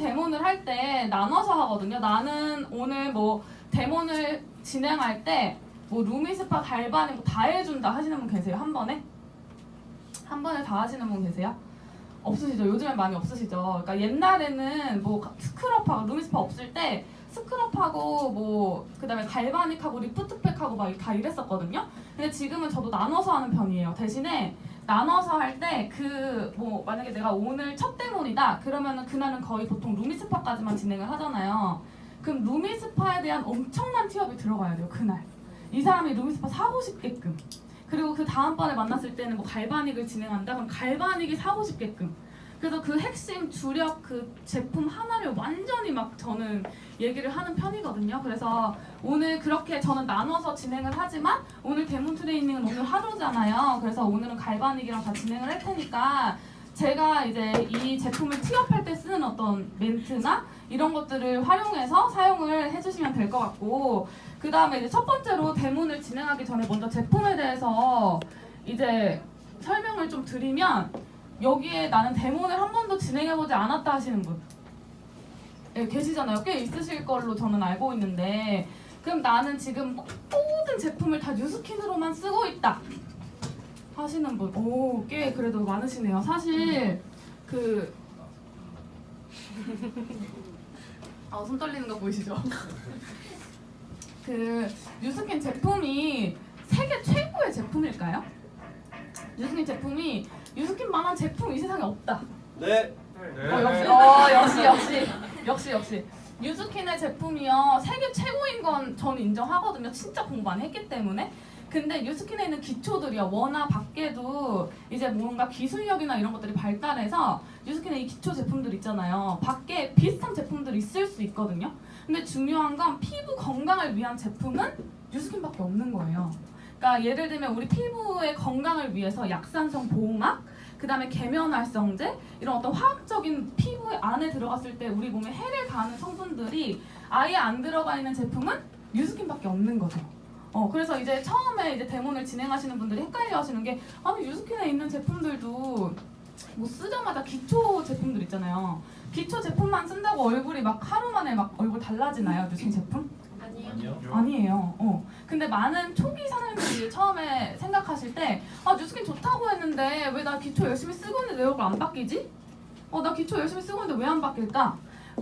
데모를 할 때 나눠서 하거든요. 나는 오늘 뭐 데모를 진행할 때 뭐 루미스파 갈바닉 뭐 다 해준다 하시는 분 계세요? 한 번에? 한 번에 다 하시는 분 계세요? 없으시죠? 요즘엔 많이 없으시죠? 그러니까 옛날에는 뭐 스크럽하고 루미스파 없을 때 스크럽하고 뭐 그다음에 갈바닉하고 리프트팩하고 막 다 이랬었거든요. 근데 지금은 저도 나눠서 하는 편이에요. 대신에 나눠서 할 때 그 뭐 만약에 내가 오늘 첫 데모이다 그러면은 그날은 거의 보통 루미스파까지만 진행을 하잖아요. 그럼 루미스파에 대한 엄청난 티업이 들어가야 돼요. 그날 이 사람이 루미스파 사고 싶게끔. 그리고 그 다음번에 만났을 때는 뭐 갈바닉을 진행한다 그럼 갈바닉이 사고 싶게끔. 그래서 그 핵심 주력 그 제품 하나를 완전히 막 저는 얘기를 하는 편이거든요. 그래서 오늘 그렇게 저는 나눠서 진행을 하지만 오늘 데모 트레이닝은 오늘 하루잖아요. 그래서 오늘은 갈바닉이랑 다 진행을 할 테니까 제가 이제 이 제품을 티업할 때 쓰는 어떤 멘트나 이런 것들을 활용해서 사용을 해주시면 될 것 같고, 그 다음에 이제 첫 번째로 데모를 진행하기 전에 먼저 제품에 대해서 이제 설명을 좀 드리면, 여기에 나는 데모를 한 번도 진행해보지 않았다 하시는 분 계시잖아요. 꽤 있으실 걸로 저는 알고 있는데, 그럼 나는 지금 모든 제품을 다 뉴스킨으로만 쓰고 있다 하시는 분, 오, 꽤 그래도 많으시네요. 사실 손 떨리는 거 보이시죠? 그 뉴스킨 제품이 세계 최고의 제품일까요? 뉴스킨 제품이 뉴스킨만한 제품 이 세상에 없다. 네. 역시 뉴스킨의 제품이요 세계 최고인 건 저는 인정하거든요. 진짜 공부 많이 했기 때문에. 근데 뉴스킨에 있는 기초들이요 워낙 밖에도 이제 뭔가 기술력이나 이런 것들이 발달해서 뉴스킨의 이 기초 제품들 있잖아요. 밖에 비슷한 제품들이 있을 수 있거든요. 근데 중요한 건 피부 건강을 위한 제품은 뉴스킨밖에 없는 거예요. 그러니까 예를 들면 우리 피부의 건강을 위해서 약산성 보호막, 그 다음에 계면활성제, 이런 어떤 화학적인 피부에 안에 들어갔을 때 우리 몸에 해를 가하는 성분들이 아예 안 들어가 있는 제품은 뉴스킨밖에 없는 거죠. 그래서 이제 처음에 이제 데모를 진행하시는 분들이 헷갈려 하시는 게, 아니 뉴스킨에 있는 제품들도 뭐 쓰자마자 기초 제품들 있잖아요. 기초 제품만 쓴다고 얼굴이 막 하루 만에 막 얼굴 달라지나요? 뉴스킨 제품? 아니에요. 근데 많은 초기 사장님들이 처음에 생각하실 때, 뉴스킨 좋다고 했는데 왜 나 기초 열심히 쓰고 있는데 내 얼굴 안 바뀌지? 나 기초 열심히 쓰고 있는데 왜 안 바뀔까?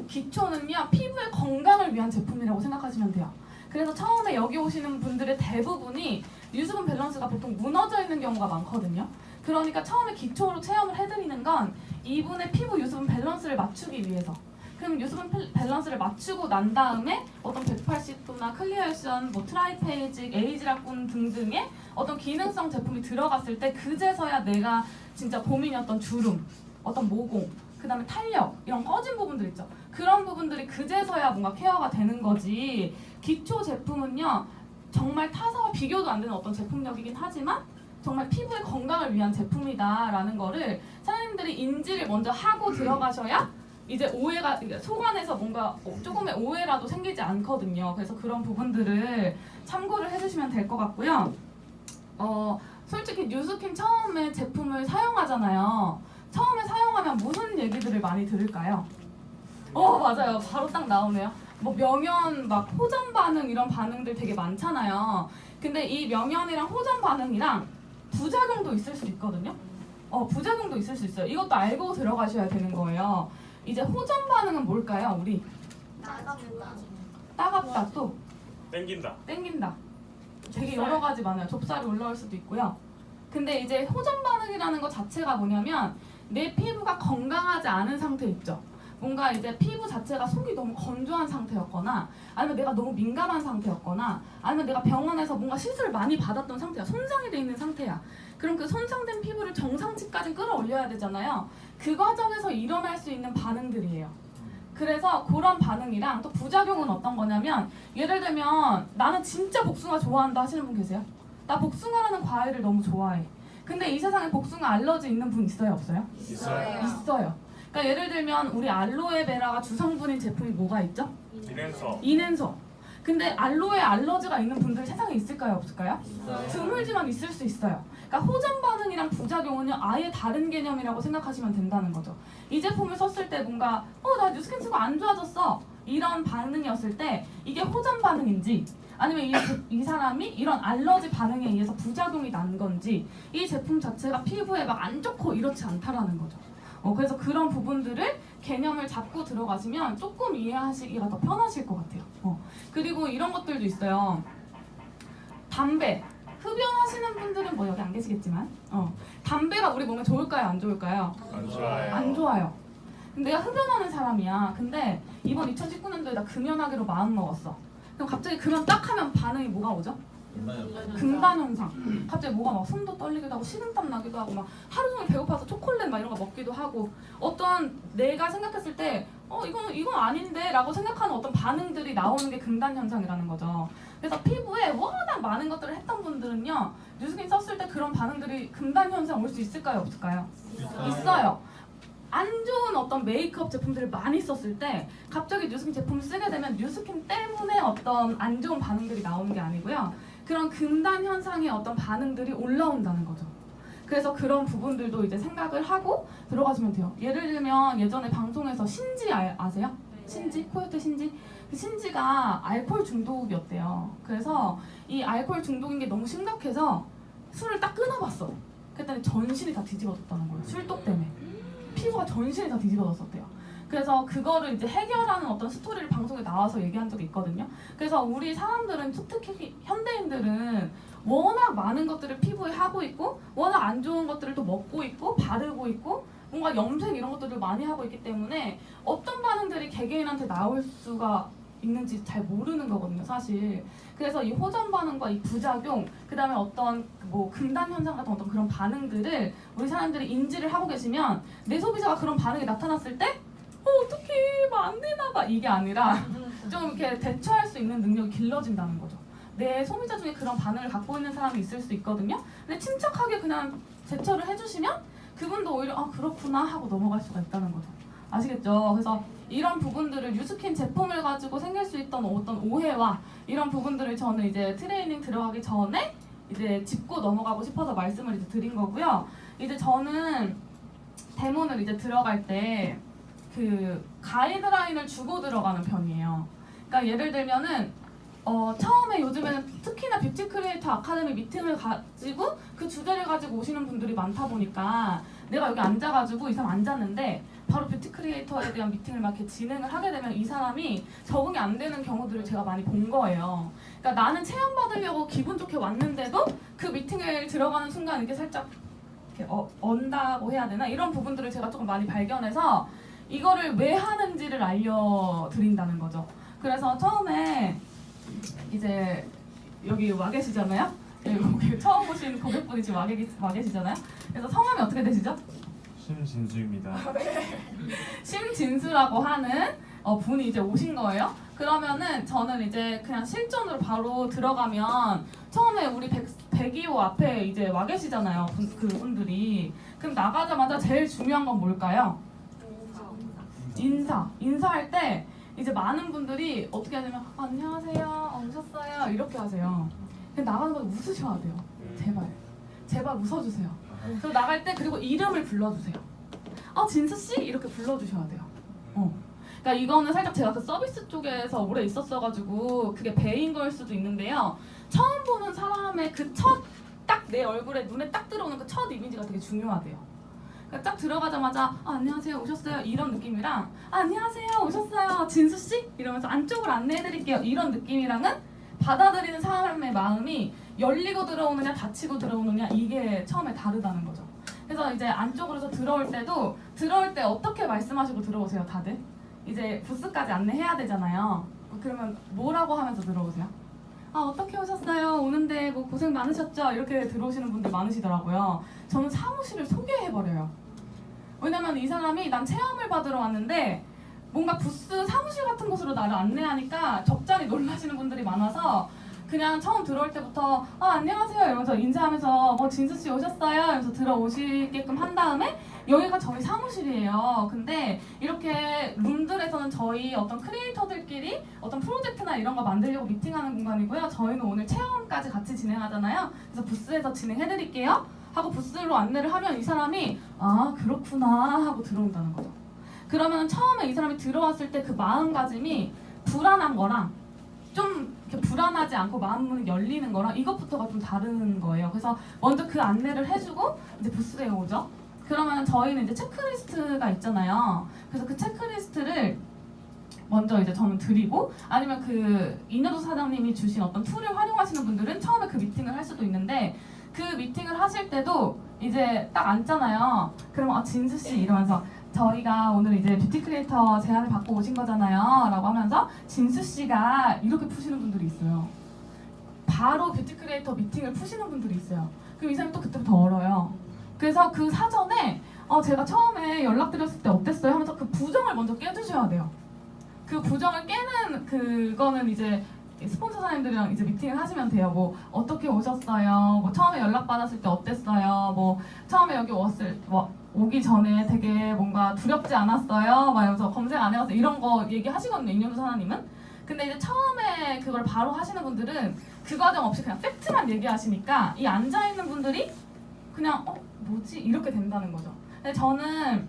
기초는요 피부의 건강을 위한 제품이라고 생각하시면 돼요. 그래서 처음에 여기 오시는 분들의 대부분이 유수분 밸런스가 보통 무너져 있는 경우가 많거든요. 그러니까 처음에 기초로 체험을 해드리는 건 이분의 피부 유수분 밸런스를 맞추기 위해서. 그럼 유수분 밸런스를 맞추고 난 다음에 어떤 180도나 클리어액션, 뭐 트라이페이직, 에이지락군 등등의 어떤 기능성 제품이 들어갔을 때 그제서야 내가 진짜 고민이었던 주름, 어떤 모공, 그 다음에 탄력, 이런 꺼진 부분들 있죠. 그런 부분들이 그제서야 뭔가 케어가 되는 거지. 기초 제품은요 정말 타사와 비교도 안 되는 어떤 제품력이긴 하지만 정말 피부의 건강을 위한 제품이다라는 거를 사장님들이 인지를 먼저 하고 들어가셔야 이제 오해가, 속안에서 뭔가 조금의 오해라도 생기지 않거든요. 그래서 그런 부분들을 참고를 해주시면 될 것 같고요. 솔직히 뉴스킨 처음에 제품을 사용하잖아요. 처음에 사용하면 무슨 얘기들을 많이 들을까요? 맞아요. 바로 딱 나오네요. 뭐 명현, 막 호전 반응 이런 반응들 되게 많잖아요. 근데 이 명현이랑 호전 반응이랑 부작용도 있을 수 있거든요. 부작용도 있을 수 있어요. 이것도 알고 들어가셔야 되는 거예요. 이제 호전 반응은 뭘까요, 우리? 따갑다, 또 땡긴다. 되게 여러 가지 많아요. 좁쌀이 올라올 수도 있고요. 근데 이제 호전 반응이라는 것 자체가 뭐냐면 내 피부가 건강하지 않은 상태 있죠. 뭔가 이제 피부 자체가 속이 너무 건조한 상태였거나, 아니면 내가 너무 민감한 상태였거나, 아니면 내가 병원에서 뭔가 시술을 많이 받았던 상태야. 손상이 돼 있는 상태야. 그럼 그 손상된 피부를 정상치까지 끌어올려야 되잖아요. 그 과정에서 일어날 수 있는 반응들이에요. 그래서 그런 반응이랑 또 부작용은 어떤 거냐면, 예를 들면 나는 진짜 복숭아 좋아한다 하시는 분 계세요? 나 복숭아라는 과일을 너무 좋아해. 근데 이 세상에 복숭아 알러지 있는 분 있어요? 없어요? 있어요. 그러니까 예를 들면 우리 알로에베라가 주성분인 제품이 뭐가 있죠? 인앤서. 인앤서. 근데 알로에 알러지가 있는 분들이 세상에 있을까요? 없을까요? 드물지만 있을 수 있어요. 그러니까 호전 반응이랑 부작용은 아예 다른 개념이라고 생각하시면 된다는 거죠. 이 제품을 썼을 때 뭔가 나 뉴스킨 쓰고 안 좋아졌어 이런 반응이었을 때 이게 호전 반응인지 아니면 이 사람이 이런 알러지 반응에 의해서 부작용이 난 건지 이 제품 자체가 피부에 막 안 좋고 이렇지 않다라는 거죠. 그래서 그런 부분들을 개념을 잡고 들어가시면 조금 이해하시기가 더 편하실 것 같아요. 그리고 이런 것들도 있어요. 담배. 흡연하시는 분들은 뭐 여기 안 계시겠지만 담배가 우리 몸에 좋을까요? 안 좋을까요? 안 좋아요. 안 좋아요. 근데 내가 흡연하는 사람이야. 근데 이번 2019년도에 나 금연하기로 마음먹었어. 그럼 갑자기 금연 딱 하면 반응이 뭐가 오죠? 금단 현상. 갑자기 뭐가 막 손도 떨리기도 하고 식은땀 나기도 하고 막 하루 종일 배고파서 초콜릿 막 이런 거 먹기도 하고 어떤 내가 생각했을 때 이건 아닌데 라고 생각하는 어떤 반응들이 나오는 게 금단 현상이라는 거죠. 그래서 피부에 워낙 많은 것들을 했던 분들은요 뉴스킨 썼을 때 그런 반응들이 금단 현상 올 수 있을까요? 없을까요? 있어요. 안 좋은 어떤 메이크업 제품들을 많이 썼을 때 갑자기 뉴스킨 제품을 쓰게 되면 뉴스킨 때문에 어떤 안 좋은 반응들이 나오는 게 아니고요. 그런 금단 현상의 어떤 반응들이 올라온다는 거죠. 그래서 그런 부분들도 이제 생각을 하고 들어가시면 돼요. 예를 들면 예전에 방송에서 신지 아세요? 신지? 코요테 신지? 그 신지가 알코올 중독이었대요. 그래서 이 알코올 중독인 게 너무 심각해서 술을 딱 끊어봤어. 그랬더니 전신이 다 뒤집어졌다는 거예요. 술독 때문에. 피부가 전신이 다 뒤집어졌었대요. 그래서 그거를 이제 해결하는 어떤 스토리를 방송에 나와서 얘기한 적이 있거든요. 그래서 우리 사람들은 특히 현대인들은 워낙 많은 것들을 피부에 하고 있고 워낙 안 좋은 것들을 또 먹고 있고 바르고 있고 뭔가 염색 이런 것들을 많이 하고 있기 때문에 어떤 반응들이 개개인한테 나올 수가 있는지 잘 모르는 거거든요, 사실. 그래서 이 호전 반응과 이 부작용, 그 다음에 어떤 뭐 금단 현상 같은 어떤 그런 반응들을 우리 사람들이 인지를 하고 계시면 내 소비자가 그런 반응이 나타났을 때 어떻게 뭐 안 되나 봐 이게 아니라 좀 이렇게 대처할 수 있는 능력이 길러진다는 거죠. 내 소비자 중에 그런 반응을 갖고 있는 사람이 있을 수 있거든요. 근데 침착하게 그냥 대처를 해주시면 그분도 오히려 그렇구나 하고 넘어갈 수가 있다는 거죠. 아시겠죠? 그래서 이런 부분들을 뉴스킨 제품을 가지고 생길 수 있던 어떤 오해와 이런 부분들을 저는 이제 트레이닝 들어가기 전에 이제 짚고 넘어가고 싶어서 말씀을 이제 드린 거고요. 이제 저는 데모를 이제 들어갈 때 그 가이드라인을 주고 들어가는 편이에요. 그러니까 예를 들면은 처음에 요즘에는 특히나 뷰티 크리에이터 아카데미 미팅을 가지고 그 주제를 가지고 오시는 분들이 많다 보니까 내가 여기 앉아가지고 이 사람 앉았는데 바로 뷰티 크리에이터에 대한 미팅을 막 이렇게 진행을 하게 되면 이 사람이 적응이 안 되는 경우들을 제가 많이 본 거예요. 그러니까 나는 체험받으려고 기분 좋게 왔는데도 그 미팅을 들어가는 순간 이렇게 살짝 이렇게 언다고 해야 되나? 이런 부분들을 제가 조금 많이 발견해서 이거를 왜 하는지를 알려드린다는 거죠. 그래서 처음에 이제 여기 와 계시잖아요? 여기 처음 보신 고객분이 지금 와 계시잖아요? 그래서 성함이 어떻게 되시죠? 심진수입니다. 심진수라고 하는 분이 이제 오신 거예요. 그러면은 저는 이제 그냥 실전으로 바로 들어가면 처음에 우리 102호 앞에 이제 와 계시잖아요. 그분들이. 그럼 나가자마자 제일 중요한 건 뭘까요? 인사할 때 이제 많은 분들이 어떻게 하냐면 안녕하세요, 오셨어요 이렇게 하세요. 근데 나가는 거 웃으셔야 돼요. 제발 웃어주세요. 그리고 나갈 때 그리고 이름을 불러주세요. 진수 씨 이렇게 불러주셔야 돼요. 그러니까 이거는 살짝 제가 그 서비스 쪽에서 오래 있었어가지고 그게 배인 걸 수도 있는데요. 처음 보는 사람의 그 딱 내 얼굴에 눈에 딱 들어오는 그 첫 이미지가 되게 중요하대요. 그러니까 딱 들어가자마자 안녕하세요 오셨어요 이런 느낌이랑 안녕하세요 오셨어요 진수씨? 이러면서 안쪽으로 안내해드릴게요 이런 느낌이랑은 받아들이는 사람의 마음이 열리고 들어오느냐 닫히고 들어오느냐 이게 처음에 다르다는 거죠. 그래서 이제 안쪽으로 들어올 때도 들어올 때 어떻게 말씀하시고 들어오세요 다들? 이제 부스까지 안내해야 되잖아요. 그러면 뭐라고 하면서 들어오세요? 어떻게 오셨어요? 오는데 뭐 고생 많으셨죠? 이렇게 들어오시는 분들 많으시더라고요. 저는 사무실을 소개해버려요. 왜냐면 이 사람이 난 체험을 받으러 왔는데 뭔가 부스 사무실 같은 곳으로 나를 안내하니까 적잖이 놀라시는 분들이 많아서 그냥 처음 들어올 때부터 안녕하세요 이러면서 인사하면서 진수 씨 오셨어요? 이러면서 들어오시게끔 한 다음에 여기가 저희 사무실이에요. 근데 이렇게 룸들에서는 저희 어떤 크리에이터들끼리 어떤 프로젝트나 이런 거 만들려고 미팅하는 공간이고요. 저희는 오늘 체험까지 같이 진행하잖아요. 그래서 부스에서 진행해드릴게요 하고 부스로 안내를 하면 이 사람이 그렇구나 하고 들어온다는 거죠. 그러면 처음에 이 사람이 들어왔을 때 그 마음가짐이 불안한 거랑 좀 이렇게 불안하지 않고 마음문이 열리는 거랑 이것부터가 좀 다른 거예요. 그래서 먼저 그 안내를 해주고 이제 부스에 오죠. 그러면 저희는 이제 체크리스트가 있잖아요. 그래서 그 체크리스트를 먼저 이제 저는 드리고, 아니면 그 이녀도 사장님이 주신 어떤 툴을 활용하시는 분들은 처음에 그 미팅을 할 수도 있는데, 그 미팅을 하실 때도 이제 딱 앉잖아요. 그러면 진수 씨 이러면서 저희가 오늘 이제 뷰티 크리에이터 제안을 받고 오신 거잖아요 라고 하면서 진수 씨가 이렇게 푸시는 분들이 있어요. 바로 뷰티 크리에이터 미팅을 푸시는 분들이 있어요. 그럼 이 사람이 또 그때부터 얼어요. 그래서 그 사전에 제가 처음에 연락드렸을 때 어땠어요? 하면서 그 부정을 먼저 깨주셔야 돼요. 그 부정을 깨는 그거는 이제 스폰서 사장님들이랑 이제 미팅을 하시면 돼요. 뭐 어떻게 오셨어요? 뭐 처음에 연락 받았을 때 어땠어요? 뭐 처음에 여기 오기 전에 되게 뭔가 두렵지 않았어요? 막 이러면서 검색 안 해봤어요? 이런 거 얘기하시거든요, 이년도 사장님은. 근데 이제 처음에 그걸 바로 하시는 분들은 그 과정 없이 그냥 팩트만 얘기하시니까 이 앉아있는 분들이 그냥 뭐지? 이렇게 된다는 거죠. 근데 저는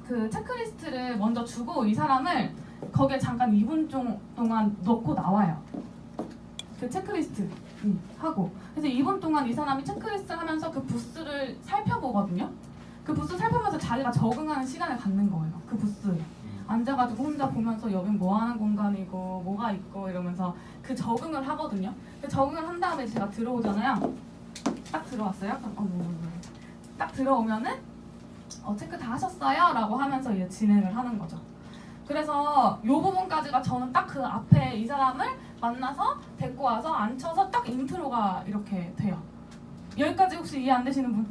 그 체크리스트를 먼저 주고 이 사람을 거기에 잠깐 2분 동안 넣고 나와요. 그 체크리스트 하고. 그래서 2분 동안 이 사람이 체크리스트 하면서 그 부스를 살펴보거든요. 그 부스 살펴보면서 자기가 적응하는 시간을 갖는 거예요. 그 부스에 앉아가지고 혼자 보면서 여긴 뭐 하는 공간이고 뭐가 있고 이러면서 그 적응을 하거든요. 그 적응을 한 다음에 제가 들어오잖아요. 딱 들어왔어요. 딱 들어오면은 체크 다 하셨어요? 라고 하면서 이제 진행을 하는 거죠. 그래서 이 부분까지가 저는 딱 그 앞에 이 사람을 만나서 데리고 와서 앉혀서 딱 인트로가 이렇게 돼요. 여기까지 혹시 이해 안 되시는 분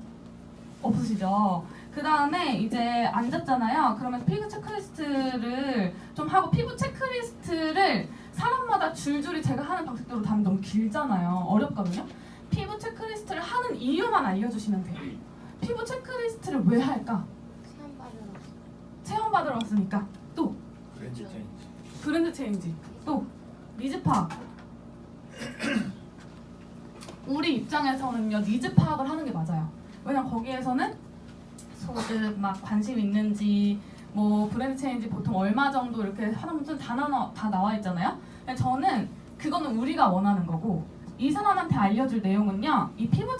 없으시죠? 그 다음에 이제 앉았잖아요. 그러면 피부 체크리스트를 좀 하고, 피부 체크리스트를 사람마다 줄줄이 제가 하는 방식대로 다 너무 길잖아요. 어렵거든요. 피부 체크리스트를 하는 이유만 알려주시면 돼요. 피부 체크리스트를 왜 할까? 체험받으러 왔으니까. 또 브랜드 체인지. 또 니즈 파악. 우리 입장에서는요, 니즈 파악을 하는 게 맞아요. 왜냐면 거기에서는 소득 막 관심 있는지 뭐 브랜드 체인지 보통 얼마 정도 이렇게 하는 분들 다 나와 있잖아요. 근데 저는 그거는 우리가 원하는 거고, 이 사람한테 알려줄 내용은요, 이 피부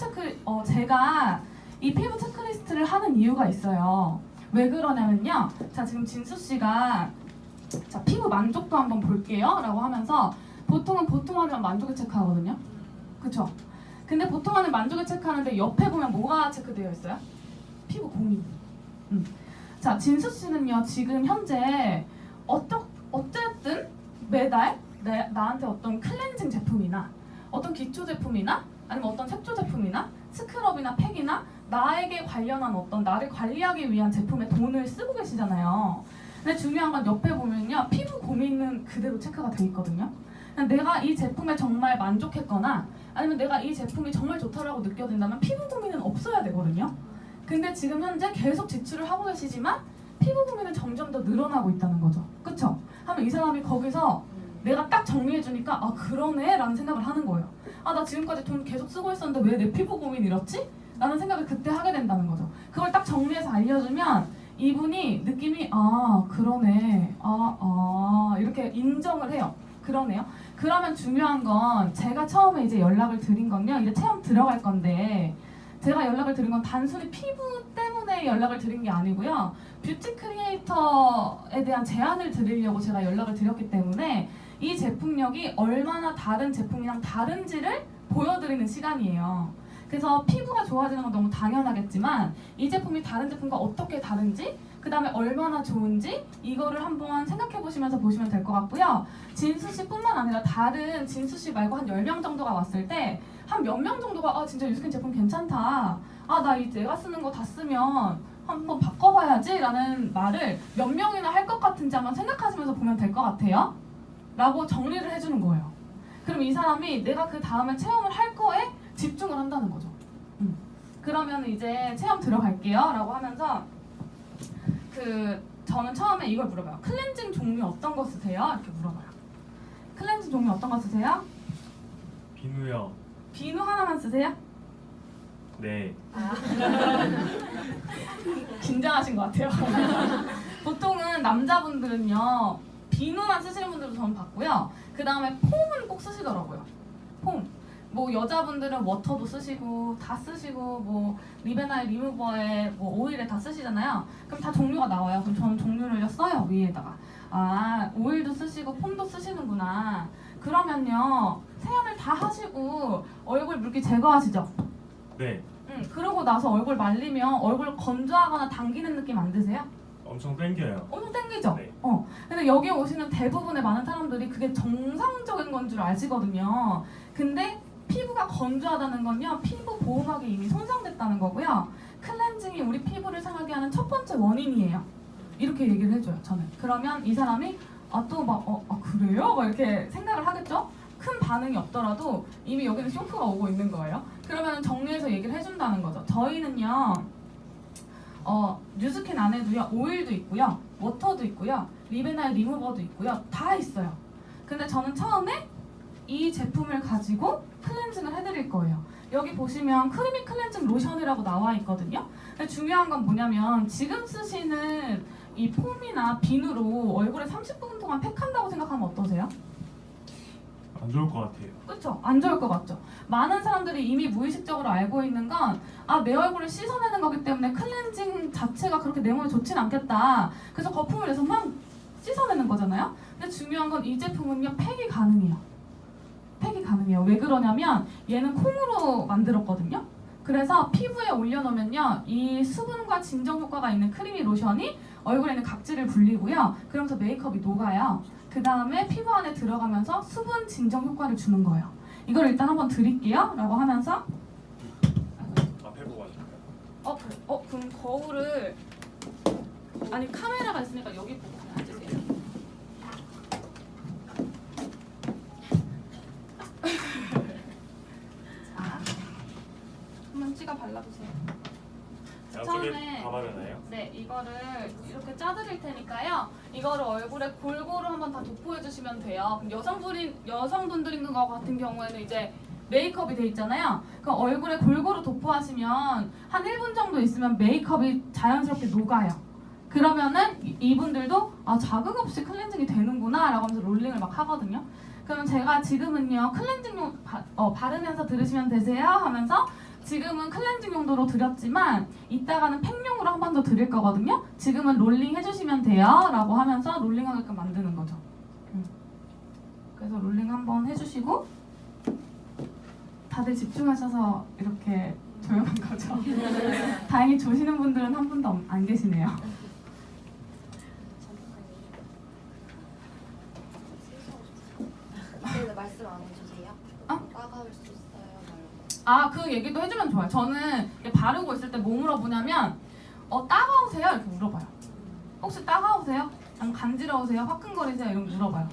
제가 이 피부 체크리스트를 하는 이유가 있어요. 왜 그러냐면요, 자 지금 진수 씨가 자 피부 만족도 한번 볼게요 라고 하면서, 보통은 보통하면 만족을 체크하거든요. 그쵸? 근데 보통하는 만족을 체크하는데 옆에 보면 뭐가 체크되어 있어요? 피부 고민. 자 진수 씨는요, 지금 현재 어쨌든 매달 나한테 어떤 클렌징 제품이나 어떤 기초 제품이나 아니면 어떤 색조 제품이나 스크럽이나 팩이나 나에게 관련한 어떤 나를 관리하기 위한 제품에 돈을 쓰고 계시잖아요. 근데 중요한 건 옆에 보면요, 피부 고민은 그대로 체크가 돼 있거든요. 내가 이 제품에 정말 만족했거나 아니면 내가 이 제품이 정말 좋다라고 느껴진다면 피부 고민은 없어야 되거든요. 근데 지금 현재 계속 지출을 하고 계시지만 피부 고민은 점점 더 늘어나고 있다는 거죠. 그쵸? 하면 이 사람이 거기서 내가 딱 정리해주니까 그러네 라는 생각을 하는 거예요. 나 지금까지 돈 계속 쓰고 있었는데 왜 내 피부 고민이 이렇지? 라는 생각을 그때 하게 된다는 거죠. 그걸 딱 정리해서 알려주면 이분이 느낌이 그러네, 이렇게 인정을 해요. 그러네요. 그러면 중요한 건 제가 처음에 이제 연락을 드린 건요, 이제 체험 들어갈 건데, 제가 연락을 드린 건 단순히 피부 때문에 연락을 드린 게 아니고요, 뷰티 크리에이터에 대한 제안을 드리려고 제가 연락을 드렸기 때문에 이 제품력이 얼마나 다른 제품이랑 다른지를 보여드리는 시간이에요. 그래서 피부가 좋아지는 건 너무 당연하겠지만 이 제품이 다른 제품과 어떻게 다른지, 그 다음에 얼마나 좋은지 이거를 한번 생각해 보시면서 보시면 될 것 같고요. 진수 씨뿐만 아니라 다른 진수 씨 말고 한 10명 정도가 왔을 때 한 몇 명 정도가 진짜 유스킨 제품 괜찮다, 나 이 내가 쓰는 거 다 쓰면 한번 바꿔봐야지 라는 말을 몇 명이나 할 것 같은지 한번 생각하시면서 보면 될 것 같아요 라고 정리를 해주는 거예요. 그럼 이 사람이 내가 그 다음에 체험을 할 거에 집중을 한다는 거죠. 그러면 이제 체험 들어갈게요 라고 하면서 저는 처음에 이걸 물어봐요. 클렌징 종류 어떤 거 쓰세요? 이렇게 물어봐요. 클렌징 종류 어떤 거 쓰세요? 비누요. 비누 하나만 쓰세요? 네. 긴장하신 것 같아요. 보통은 남자분들은요 비누만 쓰시는 분들도 저는 봤고요. 그 다음에 폼은 꼭 쓰시더라고요. 폼. 뭐 여자분들은 워터도 쓰시고 다 쓰시고 뭐 리베나의 리무버에 뭐 오일에 다 쓰시잖아요. 그럼 다 종류가 나와요. 그럼 저는 종류를 써요 위에다가. 아 오일도 쓰시고 폼도 쓰시는구나. 그러면요 세안을 다 하시고 얼굴 물기 제거하시죠? 네. 그러고 나서 얼굴 말리면 얼굴 건조하거나 당기는 느낌 안 드세요? 엄청 땡겨요. 엄청 땡기죠? 네. 근데 여기 오시는 대부분의 많은 사람들이 그게 정상적인 건 줄 아시거든요. 근데 피부가 건조하다는 건요, 피부 보호막이 이미 손상됐다는 거고요. 클렌징이 우리 피부를 상하게 하는 첫 번째 원인이에요. 이렇게 얘기를 해줘요, 저는. 그러면 이 사람이 그래요? 막 이렇게 생각을 하겠죠? 큰 반응이 없더라도 이미 여기는 쇼크가 오고 있는 거예요. 그러면 정리해서 얘기를 해준다는 거죠. 저희는요, 뉴스킨 안에도요, 오일도 있고요, 워터도 있고요, 리베나의 리무버도 있고요, 다 있어요. 근데 저는 처음에 이 제품을 가지고 클렌징을 해드릴 거예요. 여기 보시면 크리미 클렌징 로션이라고 나와 있거든요. 근데 중요한 건 뭐냐면 지금 쓰시는 이 폼이나 비누로 얼굴에 30분 동안 팩한다고 생각하면 어떠세요? 안 좋을 것 같아요. 그렇죠? 안 좋을 것 같죠? 많은 사람들이 이미 무의식적으로 알고 있는 건 내 얼굴을 씻어내는 거기 때문에 클렌징 자체가 그렇게 내 몸에 좋진 않겠다. 그래서 거품을 내서 막 씻어내는 거잖아요? 근데 중요한 건 이 제품은요, 팩이 가능해요. 팩이 가능해요. 왜 그러냐면 얘는 콩으로 만들었거든요. 그래서 피부에 올려놓으면요, 이 수분과 진정 효과가 있는 크리미 로션이 얼굴에 있는 각질을 불리고요. 그러면서 메이크업이 녹아요. 그 다음에 피부 안에 들어가면서 수분 진정 효과를 주는 거예요. 이걸 일단 한번 드릴게요 라고 하면서 앞에 보고 앉을까요? 그럼 거울을 아니 카메라가 있으니까 여기 보고 앉으세요. 자, 한번 찍어 발라보세요. 양쪽에 처음에 다 바르나요? 네, 이거를 이렇게 짜드릴 테니까요. 이거를 얼굴에 골고루 한번 다 도포해 주시면 돼요. 그럼 여성분들인 것 같은 경우에는 이제 메이크업이 돼 있잖아요. 그럼 얼굴에 골고루 도포하시면 한 1분 정도 있으면 메이크업이 자연스럽게 녹아요. 그러면은 이분들도 자극 없이 클렌징이 되는구나 라고 하면서 롤링을 막 하거든요. 그러면 제가 지금은요 클렌징용 바르면서 들으시면 되세요 하면서 지금은 클렌징 용도로 드렸지만 이따가는 팩용으로 한 번 더 드릴 거거든요. 지금은 롤링 해주시면 돼요 라고 하면서 롤링하게끔 만드는 거죠. 그래서 롤링 한번 해주시고 다들 집중하셔서 이렇게 조용한 거죠. 다행히 조시는 분들은 한 분도 안 계시네요. 네, 말씀 안 해주세요? 따가울 수 있어요? 그 얘기도 해주면 좋아요. 저는 바르고 있을 때 뭐 물어보냐면 따가우세요? 이렇게 물어봐요. 혹시 따가우세요? 아니면 간지러우세요? 화끈거리세요? 이런 거 물어봐요.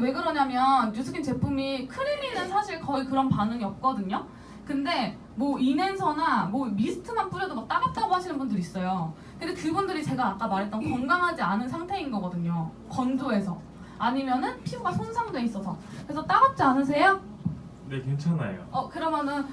왜 그러냐면 뉴스킨 제품이 크리미는 사실 거의 그런 반응이 없거든요. 근데 뭐 인앤서나 뭐 미스트만 뿌려도 막 따갑다고 하시는 분들이 있어요. 근데 그분들이 제가 아까 말했던 건강하지 않은 상태인 거거든요. 건조해서 아니면은 피부가 손상돼 있어서. 그래서 따갑지 않으세요? 네, 괜찮아요. 그러면은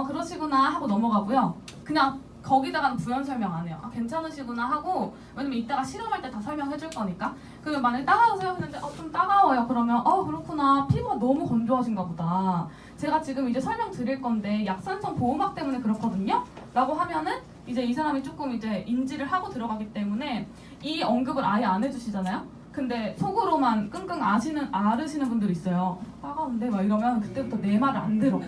그러시구나 하고 넘어가고요. 그냥 거기다가는 부연 설명 안 해요. 괜찮으시구나 하고, 왜냐면 이따가 실험할 때 다 설명해 줄 거니까. 그리고 만약에 따가우세요 했는데 좀 따가워요. 그러면 그렇구나, 피부가 너무 건조하신가 보다. 제가 지금 이제 설명 드릴 건데 약산성 보호막 때문에 그렇거든요 라고 하면은 이제 이 사람이 조금 이제 인지를 하고 들어가기 때문에 이 언급을 아예 안 해주시잖아요. 근데 속으로만 끙끙 앓으시는 분들이 있어요. 따가운데 막 이러면 그때부터 내 말을 안 들어.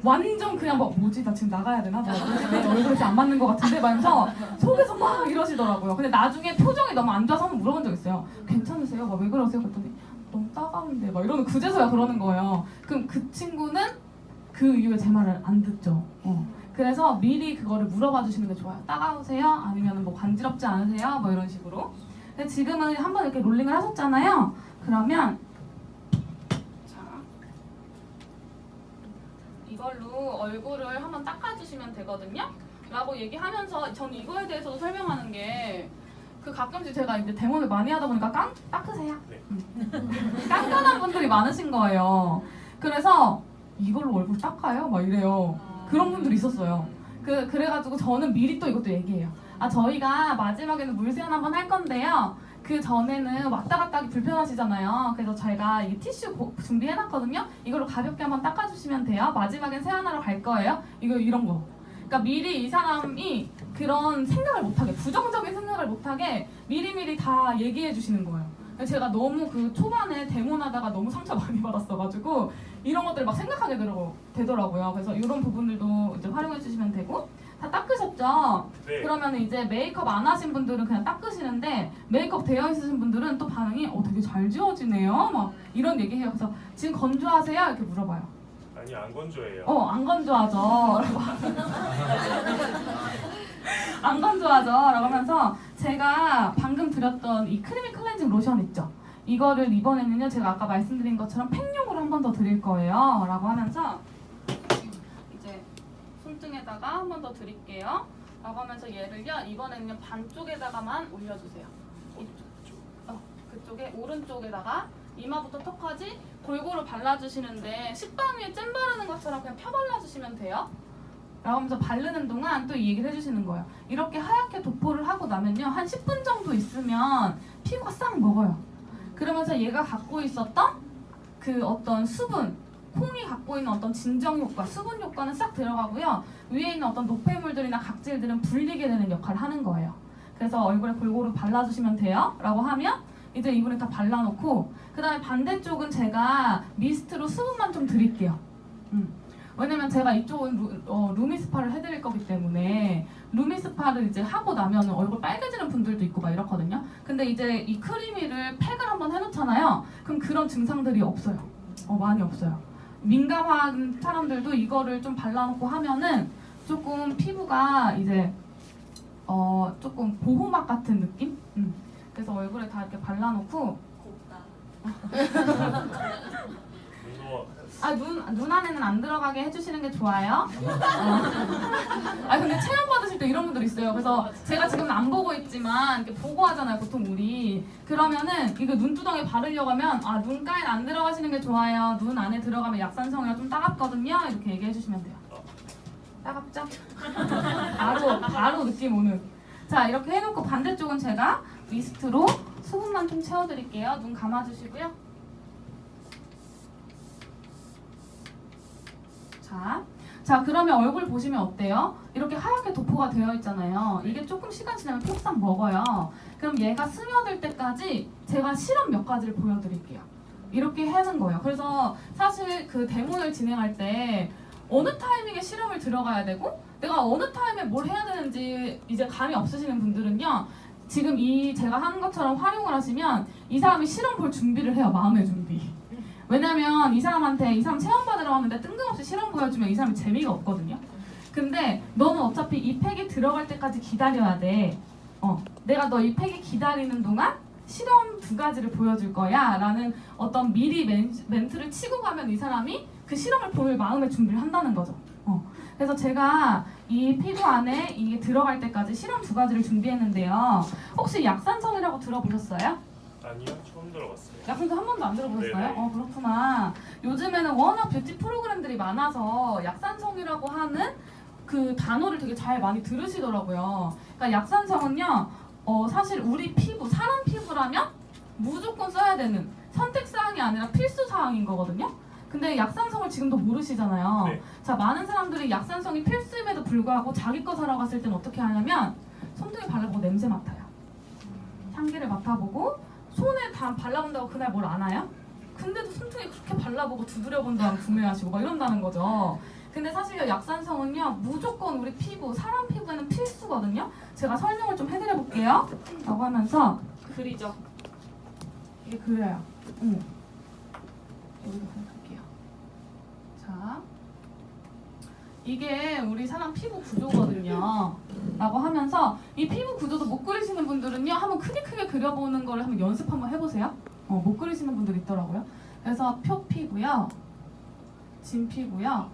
완전 그냥 뭐지, 나 지금 나가야 되나? 내 얼굴이 안 맞는 것 같은데? 막 이러면서 속에서 막 이러시더라고요. 근데 나중에 표정이 너무 안 좋아서 한번 물어본 적 있어요. 괜찮으세요? 막 왜 그러세요? 그랬더니 너무 따가운데 막 이러는 그제서야 그러는 거예요. 그럼 그 친구는 그 이후에 제 말을 안 듣죠. 그래서 미리 그거를 물어봐 주시는 게 좋아요. 따가우세요? 아니면 뭐 간지럽지 않으세요? 뭐 이런 식으로. 근데 지금은 한번 이렇게 롤링을 하셨잖아요. 그러면 자, 이걸로 얼굴을 한번 닦아주시면 되거든요. 라고 얘기하면서 저는 이거에 대해서도 설명하는 게 그 가끔씩 제가 이제 데모를 많이 하다 보니까 닦으세요. 네. 깐깐한 분들이 많으신 거예요. 그래서 이걸로 얼굴 닦아요? 막 이래요. 그런 분들이 있었어요. 그래가지고 저는 미리 또 이것도 얘기해요. 아, 저희가 마지막에는 물세안 한번 할 건데요. 그 전에는 왔다 갔다 하기 불편하시잖아요. 그래서 저희가 이 티슈 준비해놨거든요. 이걸로 가볍게 한번 닦아주시면 돼요. 마지막엔 세안하러 갈 거예요. 이런 거. 그러니까 미리 이 사람이 그런 생각을 못하게, 부정적인 생각을 못하게 미리미리 다 얘기해 주시는 거예요. 제가 너무 그 초반에 데모하다가 너무 상처 많이 받았어가지고 이런 것들을 막 생각하게 되더라고요. 그래서 이런 부분들도 이제 활용해 주시면 되고. 다 닦으셨죠? 네. 그러면 이제 메이크업 안 하신 분들은 그냥 닦으시는데 메이크업 되어 있으신 분들은 또 반응이 되게 잘 지워지네요. 막 이런 얘기해요. 그래서 지금 건조하세요? 이렇게 물어봐요. 아니 안 건조해요. 안 건조하죠. 안 건조하죠. 라고 하면서 제가 방금 드렸던 이 크리미 클렌징 로션 있죠? 이거를 이번에는요, 제가 아까 말씀드린 것처럼 팩용으로 한 번 더 드릴 거예요. 라고 하면서 이제 손등에다가 한 번 더 드릴게요. 라고 하면서 얘를요, 이번에는요, 반쪽에다가만 올려주세요. 그쪽에, 오른쪽에다가 이마부터 턱까지 골고루 발라주시는데 식빵 위에 잼 바르는 것처럼 그냥 펴 발라주시면 돼요. 라고 하면서 바르는 동안 또 이 얘기를 해주시는 거예요. 이렇게 하얗게 도포를 하고 나면요, 한 10분 정도 있으면 피부가 싹 먹어요. 그러면서 얘가 갖고 있었던 그 어떤 수분, 콩이 갖고 있는 어떤 진정 효과, 수분 효과는 싹 들어가고요. 위에 있는 어떤 노폐물들이나 각질들은 분리게 되는 역할을 하는 거예요. 그래서 얼굴에 골고루 발라주시면 돼요. 라고 하면 이제 이분이 다 발라놓고 그 다음에 반대쪽은 제가 미스트로 수분만 좀 드릴게요. 왜냐면 제가 이쪽은 루미스파를 해드릴 거기 때문에 루미스파를 이제 하고 나면 얼굴 빨개지는 분들도 있고 막 이렇거든요. 근데 이제 이 크리미를 팩을 한번 해놓잖아요. 그럼 그런 증상들이 없어요. 많이 없어요. 민감한 사람들도 이거를 좀 발라놓고 하면은 조금 피부가 이제 조금 보호막 같은 느낌? 그래서 얼굴에 다 이렇게 발라놓고 곱다. 눈 안에는 안 들어가게 해주시는 게 좋아요. 근데 체험 받으실 때 이런 분들 있어요. 그래서 제가 지금 안 보고 있지만 이렇게 보고 하잖아요, 보통 우리. 그러면은 이거 눈두덩이에 바르려고 하면 눈가엔 안 들어가시는 게 좋아요. 눈 안에 들어가면 약산성이라 좀 따갑거든요. 이렇게 얘기해 주시면 돼요. 따갑죠? 바로 느낌 오는. 자, 이렇게 해놓고 반대쪽은 제가 미스트로 수분만 좀 채워드릴게요. 눈 감아주시고요. 자, 그러면 얼굴 보시면 어때요? 이렇게 하얗게 도포가 되어 있잖아요. 이게 조금 시간 지나면 푹싹 먹어요. 그럼 얘가 스며들 때까지 제가 실험 몇 가지를 보여드릴게요. 이렇게 하는 거예요. 그래서 사실 그 데모를 진행할 때 어느 타이밍에 실험을 들어가야 되고 내가 어느 타임에 뭘 해야 되는지 이제 감이 없으시는 분들은요. 지금 제가 하는 것처럼 활용을 하시면 이 사람이 실험 볼 준비를 해요. 마음의 준비. 왜냐면 이 사람 체험 받으러 왔는데 뜬금없이 실험 보여주면 이 사람이 재미가 없거든요. 근데 너는 어차피 이 팩이 들어갈 때까지 기다려야 돼. 내가 너 이 팩이 기다리는 동안 실험 2가지를 보여줄 거야 라는 어떤 미리 멘트를 치고 가면 이 사람이 그 실험을 볼 마음의 준비를 한다는 거죠. 그래서 제가 이 피부 안에 이게 들어갈 때까지 실험 2가지를 준비했는데요. 혹시 약산성이라고 들어보셨어요? 아니요, 처음 들어봤어요. 약산성 한 번도 안 들어보셨어요? 네네. 그렇구나. 요즘에는 워낙 뷰티 프로그램들이 많아서 약산성이라고 하는 그 단어를 되게 잘 많이 들으시더라고요. 그러니까 약산성은요, 사실 우리 피부, 사람 피부라면 무조건 써야 되는 선택사항이 아니라 필수사항인 거거든요. 근데 약산성을 지금도 모르시잖아요. 네. 자, 많은 사람들이 약산성이 필수임에도 불구하고 자기 거 사러 갔을 때는 어떻게 하냐면 손등에 발라보고 냄새 맡아요. 향기를 맡아보고 손에 다 발라본다고 그날 뭘 아나요? 근데도 손등에 그렇게 발라보고 두드려본 다음 구매하시고 막 이런다는 거죠. 근데 사실 약산성은요, 무조건 우리 피부, 사람 피부에는 필수거든요. 제가 설명을 좀 해드려 볼게요. 라고 하면서 그리죠. 이게 그려요. 여기도 그려볼게요. 자, 이게 우리 사람 피부 구조거든요. 라고 하면서 이 피부 구조도 못 그리시는 분들은요, 한번 크게 그려보는 거를 한번 연습 한번 해보세요. 못 그리시는 분들 있더라고요. 그래서 표 피고요, 진 피고요,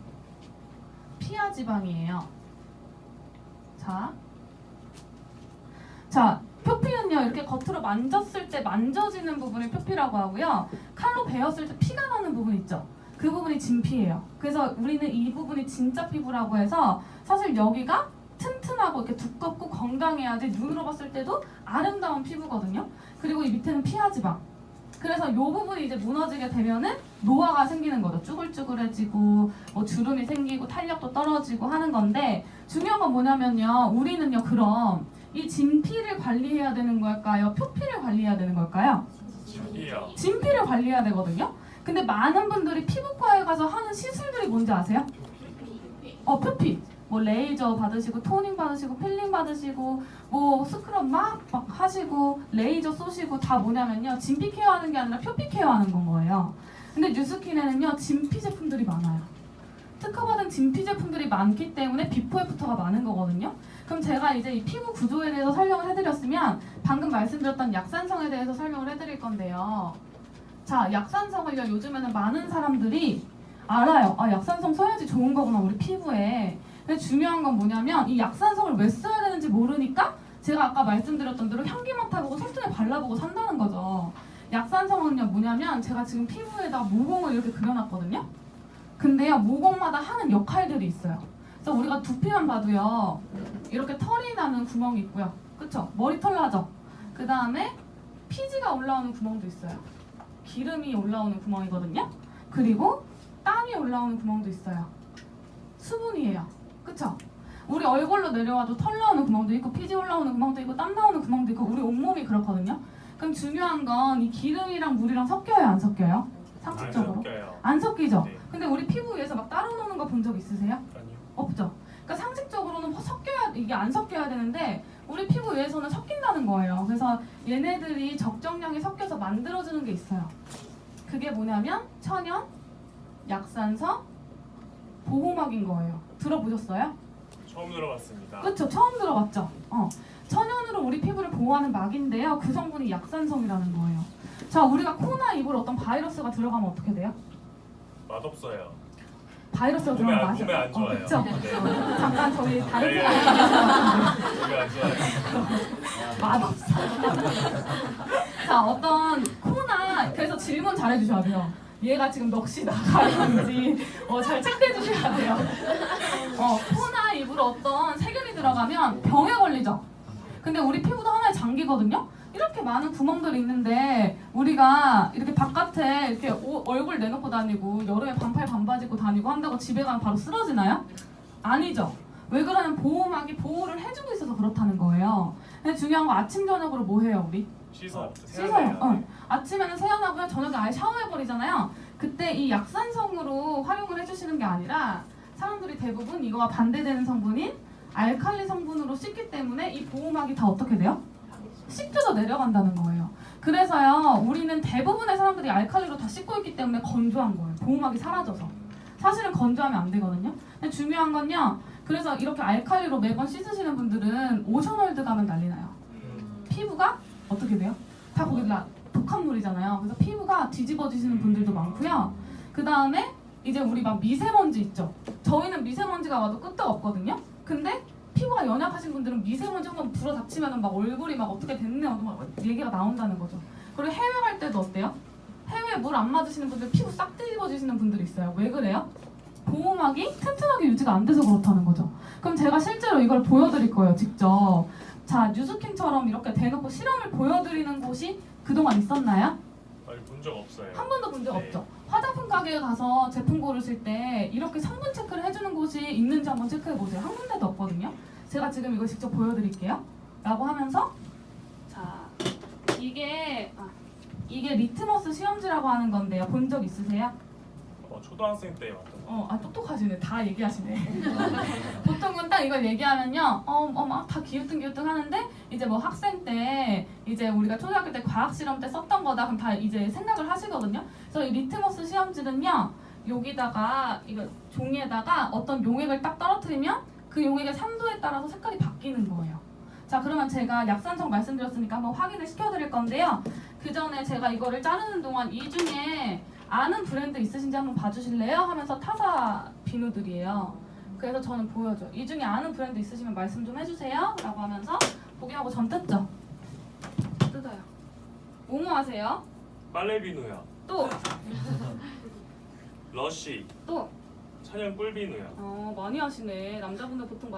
피하 지방이에요. 자, 표피는요 이렇게 겉으로 만졌을 때 만져지는 부분을 표피라고 하고요. 칼로 베었을 때 피가 나는 부분 있죠. 그 부분이 진피예요. 그래서 우리는 이 부분이 진짜 피부라고 해서 사실 여기가 튼튼하고 이렇게 두껍고 건강해야지 눈으로 봤을 때도 아름다운 피부거든요. 그리고 이 밑에는 피하 지방. 그래서 이 부분이 이제 무너지게 되면은 노화가 생기는 거죠. 쭈글쭈글해지고 뭐 주름이 생기고 탄력도 떨어지고 하는 건데 중요한 건 뭐냐면요. 우리는요 그럼 이 진피를 관리해야 되는 걸까요? 표피를 관리해야 되는 걸까요? 진피요. 진피를 관리해야 되거든요. 근데 많은 분들이 피부과에 가서 하는 시술들이 뭔지 아세요? 표피. 뭐 레이저 받으시고 토닝 받으시고 필링 받으시고 뭐 스크럽 막 하시고 레이저 쏘시고 다 뭐냐면요 진피 케어하는 게 아니라 표피 케어하는 건 거예요. 근데 뉴스킨에는요 진피 제품들이 많아요. 특허받은 진피 제품들이 많기 때문에 비포 애프터가 많은 거거든요. 그럼 제가 이제 이 피부 구조에 대해서 설명을 해드렸으면 방금 말씀드렸던 약산성에 대해서 설명을 해드릴 건데요. 자, 약산성을요 요즘에는 많은 사람들이 알아요. 아, 약산성 써야지 좋은 거구나 우리 피부에. 근데 중요한 건 뭐냐면 이 약산성을 왜 써야 되는지 모르니까 제가 아까 말씀드렸던 대로 향기 맡아보고 손등에 발라보고 산다는 거죠. 약산성은요 뭐냐면 제가 지금 피부에다가 모공을 이렇게 그려놨거든요. 근데요 모공마다 하는 역할들이 있어요. 그래서 우리가 두피만 봐도요 이렇게 털이 나는 구멍이 있고요. 그쵸? 머리털 나죠? 그 다음에 피지가 올라오는 구멍도 있어요. 기름이 올라오는 구멍이거든요. 그리고 땀이 올라오는 구멍도 있어요. 수분이에요. 그쵸? 우리 얼굴로 내려와도 털 나오는 구멍도 있고 피지 올라오는 구멍도 있고 땀 나오는 구멍도 있고 우리 온몸이 그렇거든요. 그럼 중요한 건 이 기름이랑 물이랑 섞여요 안 섞여요? 상식적으로? 안 섞여요. 안 섞이죠? 네. 근데 우리 피부 위에서 막 따로 노는 거 본 적 있으세요? 아니요. 없죠? 그러니까 상식적으로는 이게 안 섞여야 되는데 우리 피부 위에서는 섞인다는 거예요. 그래서 얘네들이 적정량이 섞여서 만들어주는 게 있어요. 그게 뭐냐면 천연, 약산성, 보호막인 거예요. 들어보셨어요? 처음 들어봤습니다. 그렇죠. 처음 들어봤죠. 천연으로 우리 피부를 보호하는 막인데요. 그 성분이 약산성이라는 거예요. 자, 우리가 코나 입으로 어떤 바이러스가 들어가면 어떻게 돼요? 맛없어요. 바이러스가 몸에 들어가면 안- 맛이 몸에 안 좋아요. 그렇죠. 네. 잠깐 저희 다른 네. 생각이 몸에 안 좋아요. 맛없어. 자, 어떤 코나 그래서 질문 잘 해주셔야 돼요. 얘가 지금 넋이 나가 있는지 잘 체크해 주셔야 돼요. 코나 입으로 어떤 세균이 들어가면 병에 걸리죠. 근데 우리 피부도 하나의 장기거든요. 이렇게 많은 구멍들이 있는데 우리가 이렇게 바깥에 이렇게 얼굴 내놓고 다니고 여름에 반팔 반바지 입고 다니고 한다고 집에 가면 바로 쓰러지나요? 아니죠. 왜 그러냐면 보호막이 보호를 해주고 있어서 그렇다는 거예요. 근데 중요한 거 아침 저녁으로 뭐 해요 우리? 씻어요. 씻어요. 아침에는 세안하고요. 저녁에 아예 샤워해버리잖아요. 그때 이 약산성으로 활용을 해주시는 게 아니라 사람들이 대부분 이거와 반대되는 성분인 알칼리 성분으로 씻기 때문에 이 보호막이 다 어떻게 돼요? 씻겨져 내려간다는 거예요. 그래서요 우리는 대부분의 사람들이 알칼리로 다 씻고 있기 때문에 건조한 거예요. 보호막이 사라져서. 사실은 건조하면 안 되거든요. 근데 중요한 건요. 그래서 이렇게 알칼리로 매번 씻으시는 분들은 오션월드 가면 난리 나요. 피부가 어떻게 돼요? 다 거기 독합물이잖아요. 그래서 피부가 뒤집어지시는 분들도 많고요. 그 다음에 이제 우리 막 미세먼지 있죠. 저희는 미세먼지가 와도 끄떡 없거든요. 근데 피부가 연약하신 분들은 미세먼지 한번 불어닥치면 막 얼굴이 막 어떻게 됐네요. 막 얘기가 나온다는 거죠. 그리고 해외 갈 때도 어때요? 해외 물 안 맞으시는 분들 피부 싹 뒤집어지시는 분들이 있어요. 왜 그래요? 보호막이 튼튼하게 유지가 안 돼서 그렇다는 거죠. 그럼 제가 실제로 이걸 보여드릴 거예요. 직접. 자, 뉴스킨처럼 이렇게 대놓고 실험을 보여드리는 곳이 그동안 있었나요? 아니 본 적 없어요. 한 번도 본 적 네. 없죠. 화장품 가게에 가서 제품 고르실 때 이렇게 성분 체크를 해주는 곳이 있는지 한번 체크해보세요. 한 군데도 없거든요. 제가 지금 이거 직접 보여드릴게요. 라고 하면서 자, 이게 리트머스 시험지라고 하는 건데요. 본 적 있으세요? 초등학생 때 왔던 거. 똑똑하시네. 다 얘기하시네. 보통은 딱 이걸 얘기하면요. 막 다 기우뚱기우뚱 하는데 이제 뭐 학생 때 이제 우리가 초등학교 때 과학 실험 때 썼던 거다 그럼 다 이제 생각을 하시거든요. 그래서 이 리트머스 시험지는요. 여기다가 이거 종이에다가 어떤 용액을 딱 떨어뜨리면 그 용액의 산도에 따라서 색깔이 바뀌는 거예요. 자, 그러면 제가 약산성 말씀드렸으니까 한번 확인을 시켜드릴 건데요. 그 전에 제가 이거를 자르는 동안 이 중에 아는 브랜드 있으신지 한번 봐주실래요? 하면서 타사 비누들이에요. 그래서 저는 보여줘요. 이 중에 아는 브랜드 있으시면 말씀 좀 해주세요 라고 하면서 포기하고 전 뜯죠. 뜯어요. 뭐뭐 하세요? 빨래비누요. 또! 러쉬. 또! 천연 꿀비누요. 많이 하시네. 남자분들 보통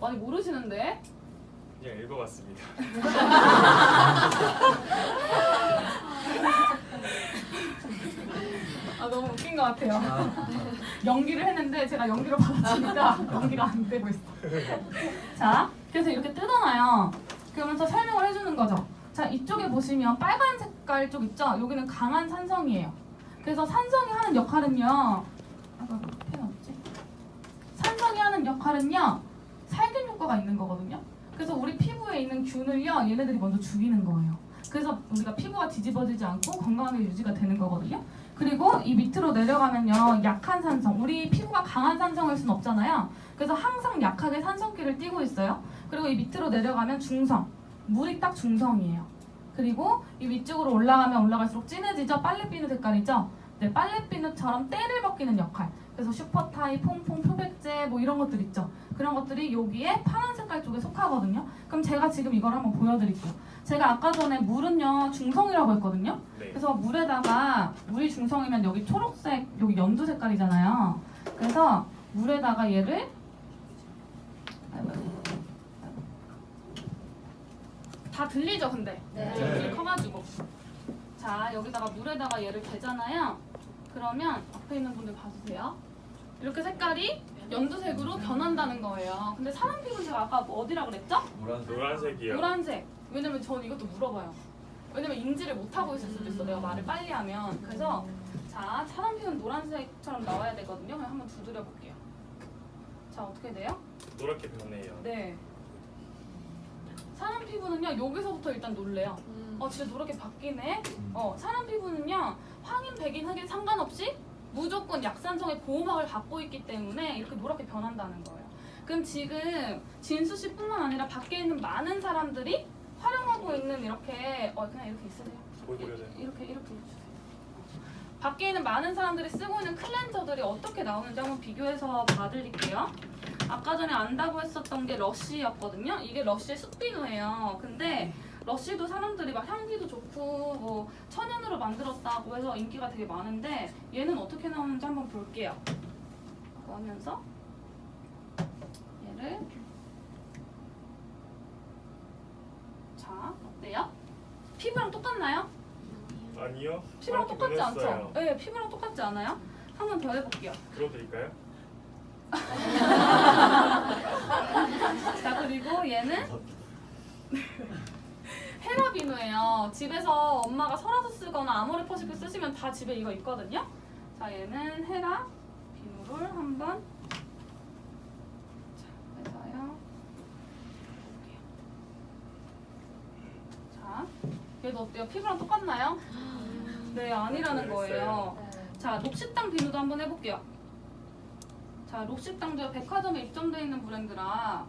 많이 모르시는데? 그냥 읽어봤습니다. 너무 웃긴 것 같아요. 연기를 했는데 제가 연기로 받아치니까 연기가 안 되고 있어. 자, 그래서 이렇게 뜯어놔요. 그러면서 설명을 해주는 거죠. 자, 이쪽에 보시면 빨간 색깔 쪽 있죠? 여기는 강한 산성이에요. 그래서 산성이 하는 역할은요. 펜 어딨지? 산성이 하는 역할은요. 살균 효과가 있는 거거든요. 그래서 우리 피부에 있는 균을요. 얘네들이 먼저 죽이는 거예요. 그래서 우리가 피부가 뒤집어지지 않고 건강하게 유지가 되는 거거든요. 그리고 이 밑으로 내려가면요. 약한 산성. 우리 피부가 강한 산성일 순 없잖아요. 그래서 항상 약하게 산성기를 띠고 있어요. 그리고 이 밑으로 내려가면 중성. 물이 딱 중성이에요. 그리고 이 위쪽으로 올라가면 올라갈수록 진해지죠? 빨래비누 색깔이죠? 네, 빨래비누처럼 때를 벗기는 역할. 그래서 슈퍼타이, 퐁퐁, 표백제 뭐 이런 것들 있죠? 그런 것들이 여기에 파란 색깔 쪽에 속하거든요. 그럼 제가 지금 이걸 한번 보여드릴게요. 제가 아까 전에 물은요 중성이라고 했거든요. 네. 그래서 물에다가 물이 중성이면 여기 초록색, 여기 연두 색깔이잖아요. 그래서 물에다가 얘를 다 들리죠, 근데? 네. 이렇게 커가지고. 자, 여기다가 물에다가 얘를 대잖아요. 그러면 앞에 있는 분들 봐주세요. 이렇게 색깔이 연두색으로 변한다는 거예요. 근데 사람 피부 제가 아까 어디라 그랬죠? 노란색이요. 노란색. 왜냐면 저는 이것도 물어봐요. 왜냐면 인지를 못하고 있을 수도 있어. 내가 말을 빨리 하면. 그래서 자, 사람 피부는 노란색처럼 나와야 되거든요. 그냥 한번 두드려 볼게요. 자, 어떻게 돼요? 노랗게 변해요. 네. 사람 피부는요, 여기서부터 일단 놀래요. 진짜 노랗게 바뀌네. 사람 피부는요, 황인, 백인, 흑인 상관없이 무조건 약산성의 보호막을 갖고 있기 때문에 이렇게 노랗게 변한다는 거예요. 그럼 지금 진수 씨뿐만 아니라 밖에 있는 많은 사람들이 활용하고 있는 이렇게 그냥 이렇게 있으세요. 보여드려요. 이렇게 해주세요. 밖에 있는 많은 사람들이 쓰고 있는 클렌저들이 어떻게 나오는지 한번 비교해서 봐드릴게요. 아까 전에 안다고 했었던 게 러쉬였거든요. 이게 러쉬의 숲비누예요. 근데 러쉬도 사람들이 막 향기도 좋고 뭐 천연으로 만들었다고 해서 인기가 되게 많은데 얘는 어떻게 나오는지 한번 볼게요. 라고 하면서 얘를 자, 어때요? 피부랑 똑같나요? 아니요. 피부랑 파랗게 똑같지 않죠? 변했어요. 네, 피부랑 똑같지 않아요? 한 번 더 해볼게요. 들어드릴까요? 자, 그리고 얘는 헤라비누예요. 집에서 엄마가 설화수 쓰거나 아모레퍼시크 쓰시면 다 집에 이거 있거든요. 자, 얘는 헤라비누를 한번 해서요. 자, 얘도 어때요? 피부랑 똑같나요? 네, 아니라는 거예요. 자, 록시땅 비누도 한번 해볼게요. 자, 록시땅도 백화점에 입점되어 있는 브랜드라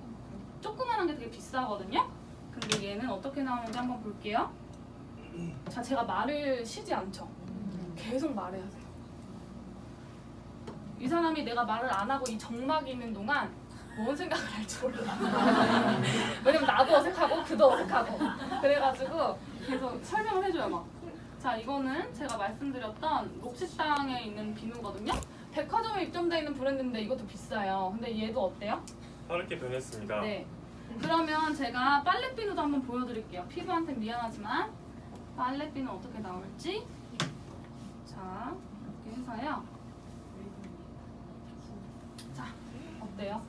조그만한 게 되게 비싸거든요. 근데 얘는 어떻게 나오는지 한번 볼게요. 자, 제가 말을 쉬지 않죠. 계속 말해야 돼요. 이 사람이 내가 말을 안 하고 이 정막이 있는 동안 뭔 생각을 할지 몰라. 왜냐면 나도 어색하고 그도 어색하고. 그래가지고 계속 설명을 해줘요, 막. 자, 이거는 제가 말씀드렸던 록시땅에 있는 비누거든요. 백화점에 입점되어 있는 브랜드인데 이것도 비싸요. 근데 얘도 어때요? 파랗게 변했습니다. 네. 그러면 제가 빨래비누도 한번 보여드릴게요. 피부한테 미안하지만 빨래비누 어떻게 나올지. 자, 이렇게 해서요. 자, 어때요?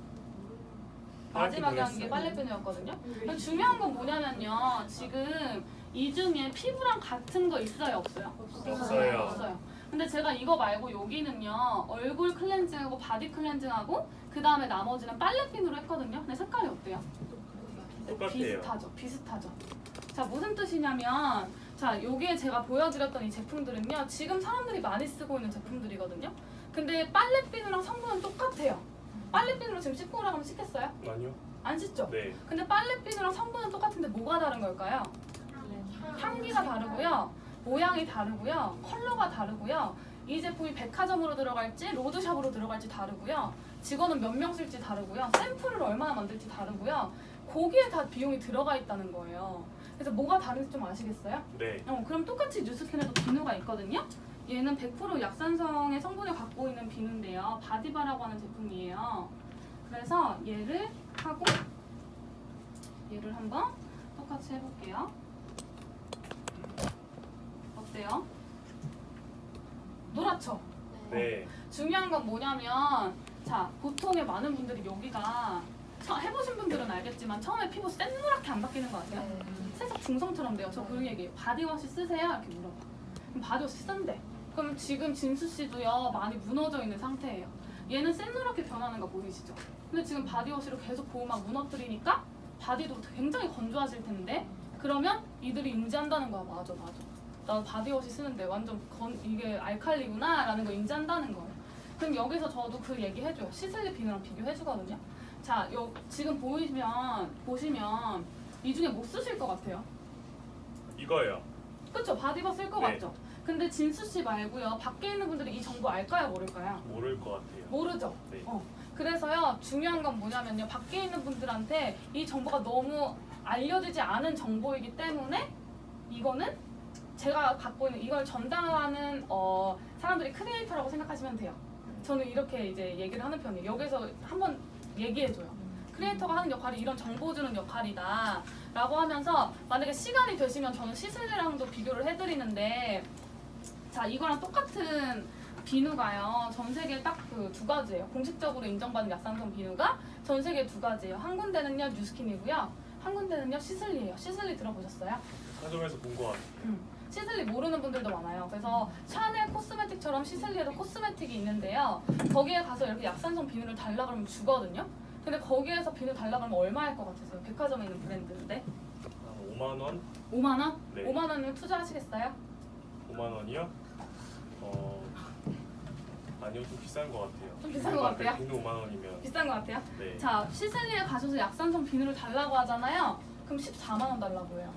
마지막에 한 게 빨래비누였거든요. 근데 중요한 건 뭐냐면요. 지금 이 중에 피부랑 같은 거 있어요, 없어요? 없어요. 없어요. 근데 제가 이거 말고 여기는요. 얼굴 클렌징하고 바디 클렌징하고 그 다음에 나머지는 빨래비누로 했거든요. 근데 색깔이 어때요? 똑같아요. 비슷하죠. 자, 무슨 뜻이냐면 자, 여기에 제가 보여드렸던 이 제품들은요. 지금 사람들이 많이 쓰고 있는 제품들이거든요. 근데 빨래비누랑 성분은 똑같아요. 빨래비누로 지금 씻고 오라고 하면 씻겠어요? 아니요. 안 씻죠? 네. 근데 빨래비누랑 성분은 똑같은데 뭐가 다른 걸까요? 향기가 다르고요. 모양이 다르고요. 컬러가 다르고요. 이 제품이 백화점으로 들어갈지 로드샵으로 들어갈지 다르고요. 직원은 몇 명 쓸지 다르고요. 샘플을 얼마나 만들지 다르고요. 거기에 다 비용이 들어가 있다는 거예요. 그래서 뭐가 다른지 좀 아시겠어요? 네. 그럼 똑같이 뉴스킨에도 비누가 있거든요. 얘는 100% 약산성의 성분을 갖고 있는 비누인데요. 바디바라고 하는 제품이에요. 그래서 얘를 하고 얘를 한번 똑같이 해볼게요. 어때요? 노랗죠? 네. 중요한 건 뭐냐면 자 보통의 많은 분들이 여기가 해보신 분들은 알겠지만 처음에 피부 샛노랗게 안 바뀌는 거 아세요? 살짝 중성처럼 돼요. 저 그런 얘기해요. 바디워시 쓰세요? 이렇게 물어봐. 그럼 바디워시 쓴대. 그럼 지금 진수 씨도요 많이 무너져 있는 상태예요. 얘는 샛노랗게 변하는 거 보이시죠? 근데 지금 바디워시로 계속 보호막 무너뜨리니까 바디도 굉장히 건조하실 텐데 그러면 이들이 인지한다는 거야. 맞아. 나 바디워시 쓰는데 완전 이게 알칼리구나 라는 거 인지한다는 거예요. 그럼 여기서 저도 그 얘기 해줘요. 시슬리 비누랑 비교해주거든요. 자, 지금 보시면 이 중에 뭐 쓰실 것 같아요? 이거예요. 그쵸? 바디버 쓸 것 네. 같죠? 근데 진수 씨 말고요. 밖에 있는 분들이 이 정보 알까요? 모를까요? 모를 것 같아요. 모르죠? 네. 그래서요. 중요한 건 뭐냐면요. 밖에 있는 분들한테 이 정보가 너무 알려지지 않은 정보이기 때문에 이거는 제가 갖고 있는 이걸 전달하는 사람들이 크리에이터라고 생각하시면 돼요. 저는 이렇게 이제 얘기를 하는 편이에요. 여기서 한번 얘기해줘요. 크리에이터가 하는 역할이 이런 정보 주는 역할이다 라고 하면서 만약에 시간이 되시면 저는 시슬리랑도 비교를 해드리는데 자 이거랑 똑같은 비누가요. 전 세계에 딱 그 두 가지예요. 공식적으로 인정받은 약산성 비누가 전 세계에 두 가지예요. 한 군데는요 뉴스킨이고요. 한 군데는요 시슬리예요. 시슬리 들어보셨어요? 상점에서 본 것 같아요. 시슬리 모르는 분들도 많아요. 그래서 샤넬 코스메틱처럼 시슬리에도 코스메틱이 있는데요. 거기에 가서 이렇게 약산성 비누를 달라 그러면 주거든요. 근데 거기에서 비누 달라 그러면 얼마 할 것 같으세요? 백화점에 있는 브랜드인데. 5만 원? 5만 원? 네. 5만 원이면 투자하시겠어요? 5만 원이요? 아니요, 좀 비싼 것 같아요. 좀 비싼 것 같아요? 비누 5만 원이면. 비싼 것 같아요? 네. 자, 시슬리에 가셔서 약산성 비누를 달라고 하잖아요. 그럼 14만 원 달라고 해요.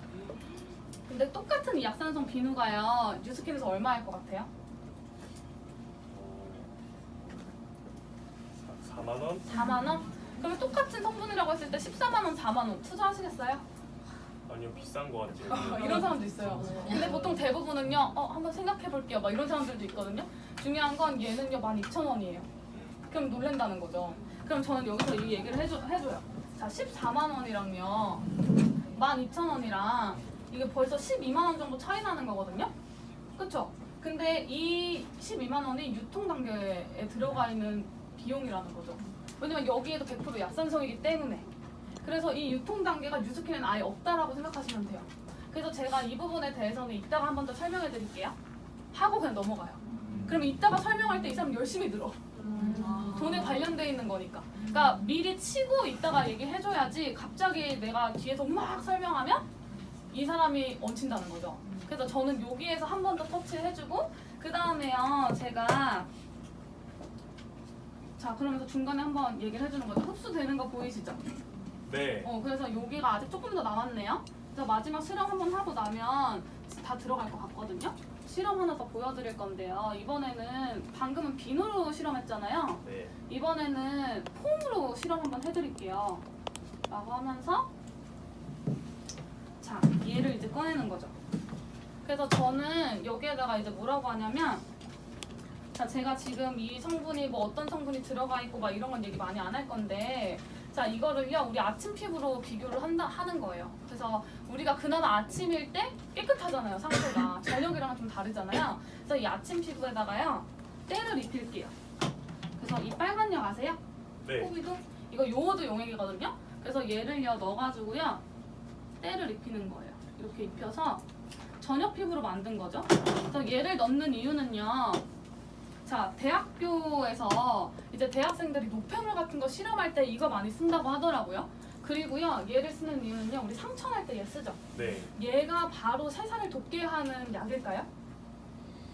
근데 똑같은 이 약산성 비누가요. 뉴스킨에서 얼마 할 것 같아요? 4만 원? 4만 원? 그러면 똑같은 성분이라고 했을 때 14만 원, 4만 원 투자하시겠어요? 아니요, 비싼 것 같아요. 이런 사람도 있어요. 근데 보통 대부분은요, 한번 생각해 볼게요. 막 이런 사람들도 있거든요. 중요한 건 얘는요, 12,000원이에요. 그럼 놀란다는 거죠. 그럼 저는 여기서 이 얘기를 해줘요. 자, 14만 원이랑요, 12,000원이랑 이게 벌써 12만 원 정도 차이 나는 거거든요. 그쵸? 근데 이 12만 원이 유통 단계에 들어가 있는 비용이라는 거죠. 왜냐면 여기에도 100% 약산성이기 때문에. 그래서 이 유통 단계가 뉴스킨에는 아예 없다라고 생각하시면 돼요. 그래서 제가 이 부분에 대해서는 이따가 한 번 더 설명해 드릴게요. 하고 그냥 넘어가요. 그럼 이따가 설명할 때 이 사람 열심히 들어. 돈에 관련돼 있는 거니까. 그러니까 미리 치고 이따가 얘기해줘야지 갑자기 내가 뒤에서 막 설명하면 이 사람이 얹힌다는 거죠. 그래서 저는 여기에서 한 번 더 터치해주고 그 다음에요 제가 자 그러면서 중간에 한번 얘기를 해주는 거죠. 흡수되는 거 보이시죠? 네. 그래서 여기가 아직 조금 더 남았네요. 그래서 마지막 실험 한번 하고 나면 다 들어갈 것 같거든요. 실험 하나 더 보여드릴 건데요. 이번에는 방금은 비누로 실험했잖아요. 네. 이번에는 폼으로 실험 한번 해드릴게요. 라고 하면서 자 얘를 이제 꺼내는 거죠. 그래서 저는 여기에다가 이제 뭐라고 하냐면 자 제가 지금 이 성분이 뭐 어떤 성분이 들어가 있고 막 이런 건 얘기 많이 안 할 건데 자 이거를요 우리 아침 피부로 비교를 하는 거예요. 그래서 우리가 그나마 아침일 때 깨끗하잖아요 상태가. 저녁이랑은 좀 다르잖아요. 그래서 이 아침 피부에다가요 때를 입힐게요. 그래서 이 빨간 약 아세요? 네. 호비도 이거 요오드 용액이거든요. 그래서 얘를요 넣어가지고요 때를 입히는 거예요. 이렇게 입혀서 저녁 피부로 만든 거죠. 그래서 얘를 넣는 이유는요. 자, 대학교에서 이제 대학생들이 노폐물 같은 거 실험할 때 이거 많이 쓴다고 하더라고요. 그리고요, 얘를 쓰는 이유는요, 우리 상처날 때 얘 쓰죠. 네. 얘가 바로 세살을 돋게 하는 약일까요?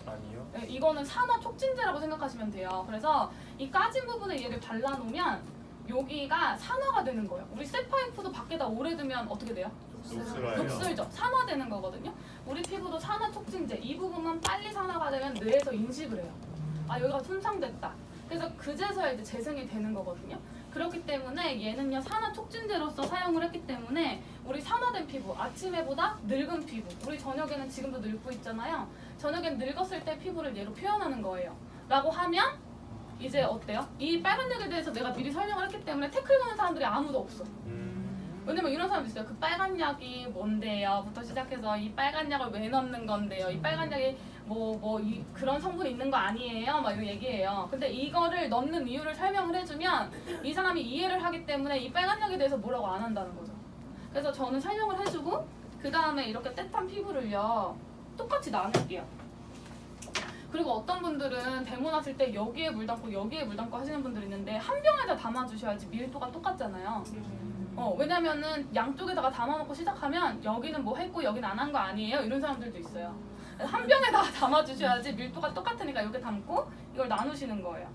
아니요. 네, 이거는 산화 촉진제라고 생각하시면 돼요. 그래서 이 까진 부분에 얘를 발라놓으면 여기가 산화가 되는 거예요. 우리 쇠파이프도 밖에다 오래 두면 어떻게 돼요? 녹슬어요. 녹슬죠. 산화되는 거거든요. 우리 피부도 산화 촉진제 이 부분만 빨리 산화가 되면 뇌에서 인식을 해요. 아 여기가 손상됐다. 그래서 그제서야 이제 재생이 되는 거거든요. 그렇기 때문에 얘는요 산화 촉진제로서 사용을 했기 때문에 우리 산화된 피부, 아침에보다 늙은 피부, 우리 저녁에는 지금도 늙고 있잖아요. 저녁엔 늙었을 때 피부를 얘로 표현하는 거예요. 라고 하면 이제 어때요? 이 빨간 약에 대해서 내가 미리 설명을 했기 때문에 태클 거는 사람들이 아무도 없어. 왜냐면 이런 사람도 있어요. 그 빨간 약이 뭔데요? 부터 시작해서 이 빨간 약을 왜 넣는 건데요? 이 빨간 약이 그런 성분이 있는 거 아니에요? 막 이런 얘기해요. 근데 이거를 넣는 이유를 설명을 해주면 이 사람이 이해를 하기 때문에 이 빨간 약에 대해서 뭐라고 안 한다는 거죠. 그래서 저는 설명을 해주고 그 다음에 이렇게 떼탄 피부를요 똑같이 나눌게요. 그리고 어떤 분들은 데모 났을 때 여기에 물 담고 여기에 물 담고 하시는 분들이 있는데 한 병에다 담아주셔야지 밀도가 똑같잖아요. 왜냐면은 양쪽에다가 담아놓고 시작하면 여기는 뭐 했고 여기는 안 한 거 아니에요? 이런 사람들도 있어요. 한 병에다가 담아주셔야지 밀도가 똑같으니까 이렇게 담고 이걸 나누시는 거예요.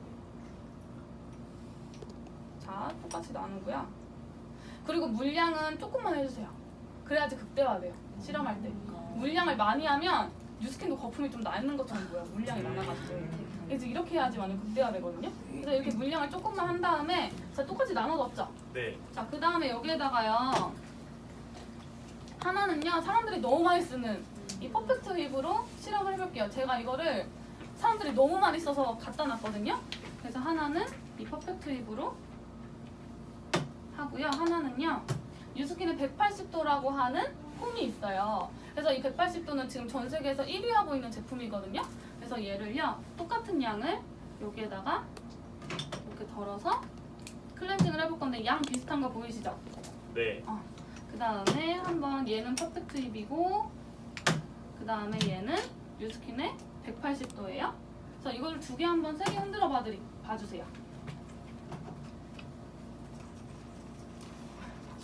자, 똑같이 나누고요. 그리고 물량은 조금만 해주세요. 그래야지 극대화돼요. 실험할 때. 물량을 많이 하면 뉴스킨도 거품이 좀 나 있는 것처럼 보여요. 물량이 많아가지고. 그래서 이렇게 해야지 완전 극대화되거든요. 그래서 이렇게 물량을 조금만 한 다음에 자 똑같이 나눠뒀죠. 네. 자, 그 다음에 여기에다가요. 하나는요, 사람들이 너무 많이 쓰는 이 퍼펙트 힙으로 실험을 해볼게요. 제가 이거를 사람들이 너무 많이 써서 갖다 놨거든요. 그래서 하나는 이 퍼펙트 힙으로 하고요. 하나는요, 뉴스킨의 180도라고 하는 폼이 있어요. 그래서 이 180도는 지금 전 세계에서 1위 하고 있는 제품이거든요. 그래서 얘를요, 똑같은 양을 여기에다가 이렇게 덜어서 클렌징을 해볼 건데 양 비슷한 거 보이시죠? 네. 그 다음에 한번 얘는 퍼펙트 힙이고 그 다음에 얘는 뉴스킨의 180도예요. 그래서 이걸 두 개 한번 세게 흔들어 봐주세요.